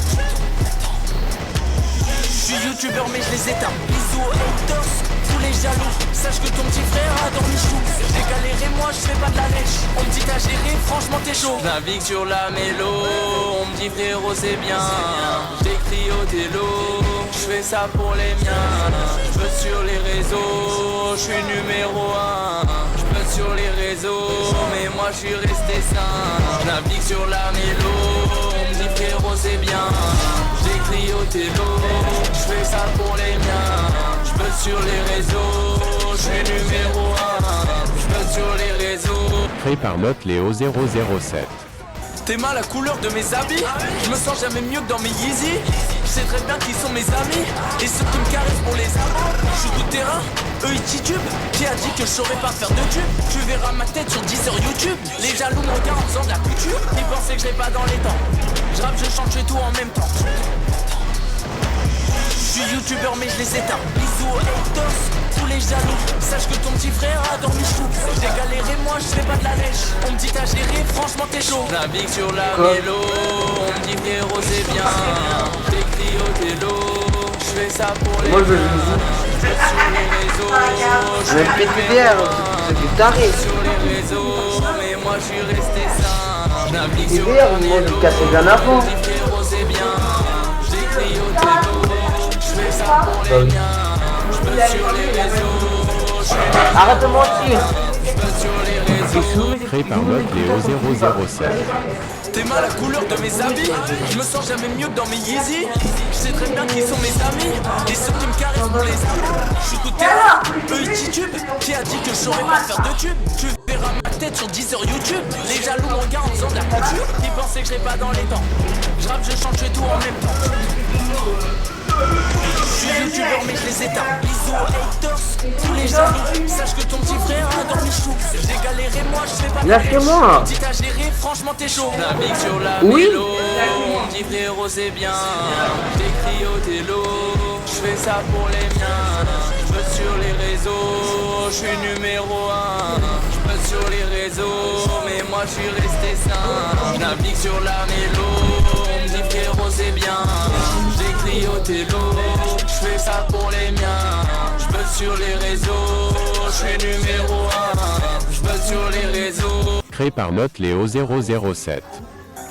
Je suis youtubeur mais je les éteins. Bisous aux haters, tous les jaloux. Sache que ton petit frère a dormi chou. J'ai galéré, moi je fais pas de la lèche. On me dit t'as géré, franchement t'es chaud. Navigue sur la mélo, on me dit frérot c'est bien. J'écris au télo, je fais ça pour les miens. J'peux sur les réseaux, je suis numéro 1. J'peux sur les réseaux, mais moi je suis resté sain. Navigue sur la mélo, on me dit frérot c'est bien. J'écris au télo, je fais ça pour les miens. J'peux sur les réseaux, je suis numéro 1. J'peux sur les réseaux. Créé par Note Léo 007. T'aimes la couleur de mes habits, je me sens jamais mieux que dans mes Yeezy. Je sais très bien qui sont mes amis et ceux qui me caressent pour les amours. Je suis tout terrain, eux ils titubent. Qui a dit que je saurais pas faire de tube? Tu verras ma tête sur 10 heures YouTube. Les jaloux me regardent en faisant de la couture. Ils pensaient que je pas dans les temps. Je rappe, je chante, je fais tout en même temps. Je suis youtubeur mais je les éteins. Bisous aux haters, tous les jaloux. Sache que ton petit frère a dormi chou. J'ai galéré, moi je fais pas de la lèche. On me dit t'as géré, franchement t'es chaud. Navigue sur la mélo, on me dit frérot c'est bien. J'écris au télo, je fais ça pour les Moi je veux miens. J'peux sur les réseaux, je le suis PDR, c'est du taré. sur les réseaux, mais moi je suis resté sain. Navigue sur PDR, la moi je mélo, le cassais bien on avant. me dit frérot c'est bien. J'écris au télo, je fais ça pour les miens. J'peux sur les réseaux, je suis Arrête de mentir. j'peux sur les réseaux. Créé par Note Léo 007. T'aimes la couleur de mes habits, je me sens jamais mieux que dans mes Yeezy. Je sais très bien qui sont mes amis et ceux qui me caressent pour les amours. Je suis tout terrain, eux ils titubent. Qui a dit que je saurais pas faire de tube? Tu verras ma tête sur 10 heures YouTube. Les jaloux me regardent en faisant de la couture. Ils pensaient que je pas dans les temps. Je rappe, je chante, je fais tout en même temps. Je suis youtubeur mais je les éteins. Bisous aux haters, tous les jaloux. Sache que ton petit frère a dormi chou. J'ai galéré, moi je fais pas de la lèche. Lâchez-moi. On me dit t'as géré, franchement t'es chaud. Navigue sur la Oui. mélo, on me dit frérot c'est bien. J'écris au télo, je fais ça pour les miens. J'peux sur les réseaux, je suis numéro 1. J'peux sur les réseaux, mais moi je suis resté sain. Navigue sur la mélo, on me dit frérot c'est bien. J'écris au télo, je fais ça pour les miens. J'peux sur les réseaux, je suis numéro 1. J'peux sur les réseaux. Créé par Note Léo 007.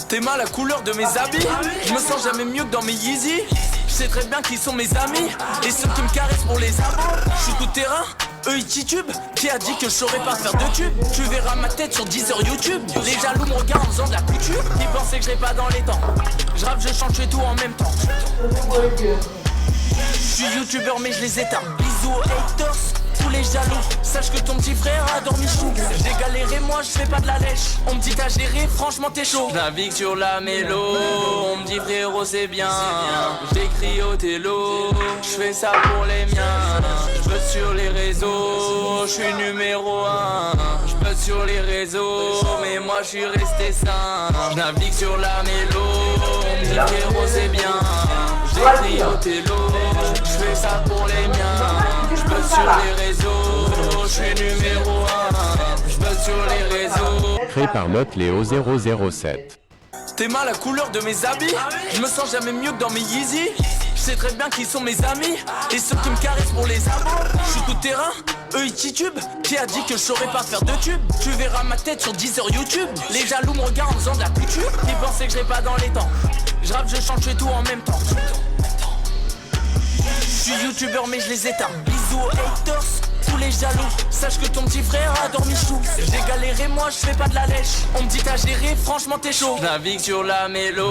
T'aimes la couleur de mes habits, je me sens jamais mieux que dans mes Yeezy. Je sais très bien qui sont mes amis et ceux qui me caressent pour les amours. Je suis tout terrain, eux ils titubent. Qui a dit que je saurais pas faire de tube? Tu verras ma tête sur 10 heures YouTube. Les jaloux me regardent en faisant de la couture. Ils pensaient que je pas dans les temps. Je rappe, je chante, je fais tout en même temps. Je suis youtubeur mais je les éteins. Bisous aux haters, tous les jaloux. Sache que ton petit frère a dormi chou. J'ai galéré, moi je fais pas de la lèche. On me dit t'as géré, franchement t'es chaud. Navigue sur la mélo, on me dit frérot c'est bien. J'écris au télo, je fais ça pour les miens. J'peux sur les réseaux, je suis numéro 1. J'peux sur les réseaux, mais moi je suis resté sain. Navigue sur la mélo, on me dit frérot c'est bien. J'écris au télo, je fais ça pour les miens. J'peux sur les réseaux, je suis numéro 1. J'peux sur les réseaux. Créé par Note Léo 007. T'aimes la couleur de mes habits, je me sens jamais mieux que dans mes Yeezy. Je sais très bien qui sont mes amis et ceux qui me caressent pour les amours. Je suis tout terrain, eux ils titubent. Qui a dit que je saurais pas faire de tube? Tu verras ma tête sur 10 heures YouTube. Les jaloux me regardent en faisant de la couture. Ils pensaient que je pas dans les temps. Je rappe, je chante, je fais tout en même temps. suis youtubeur mais je les éteins. Bisous aux haters, tous les jaloux. Sache que ton petit frère adore Michou. J'ai galéré, moi je fais pas de la lèche. On me dit t'as géré, franchement t'es chaud. Navigue sur la mélo,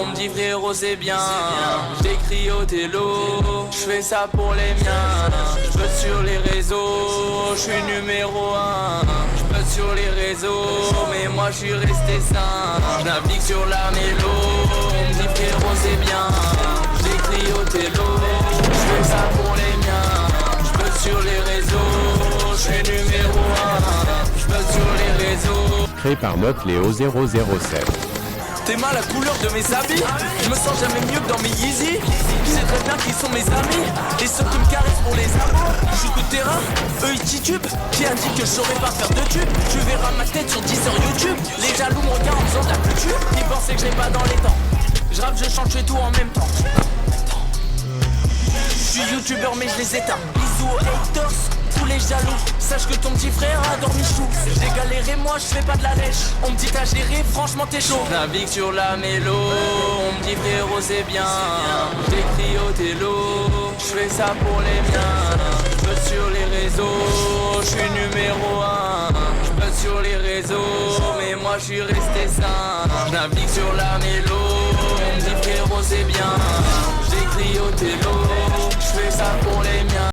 on me dit frérot c'est bien. J'écris au télo, je fais ça pour les miens. Je peux sur les réseaux, je suis numéro 1. Je peux sur les réseaux, mais moi je suis resté sain. Je navigue sur la mélo, on me dit frérot c'est bien. J'écris au télo, je fais ça pour les miens. Je peux sur les réseaux, je suis numéro 1. Je peux sur les réseaux. Créé par Note Léo 007. T'es mal la couleur de mes habits. Je me sens jamais mieux que dans mes Yeezy. Je sais très bien qui sont mes amis et ceux qui me caressent pour les amours. Je joue coup de terrain, eux ils titubent. Qui indique que je saurais pas faire de tube. Tu verras ma tête sur 10 sur YouTube. Les jaloux me regardent en faisant de la culture. Ils pensaient que je l'ai pas dans les temps. Je rappe, je chante, je fais tout en même temps. Je suis youtubeur mais je les éteins. Bisous aux haters, tous les jaloux. Sache que ton petit frère adore Michou. J'ai galéré, moi je fais pas de la lèche. On me dit t'as géré, franchement t'es chaud. Navigue sur la mélo, on me dit frérot c'est bien. J'écris au télo, je fais ça pour les miens. Je peux sur les réseaux, je suis numéro 1. Je peux sur les réseaux, mais moi je suis resté sain. Je navigue sur la mélo, on me dit frérot c'est bien. J'écris au télo, je fais ça pour les miens.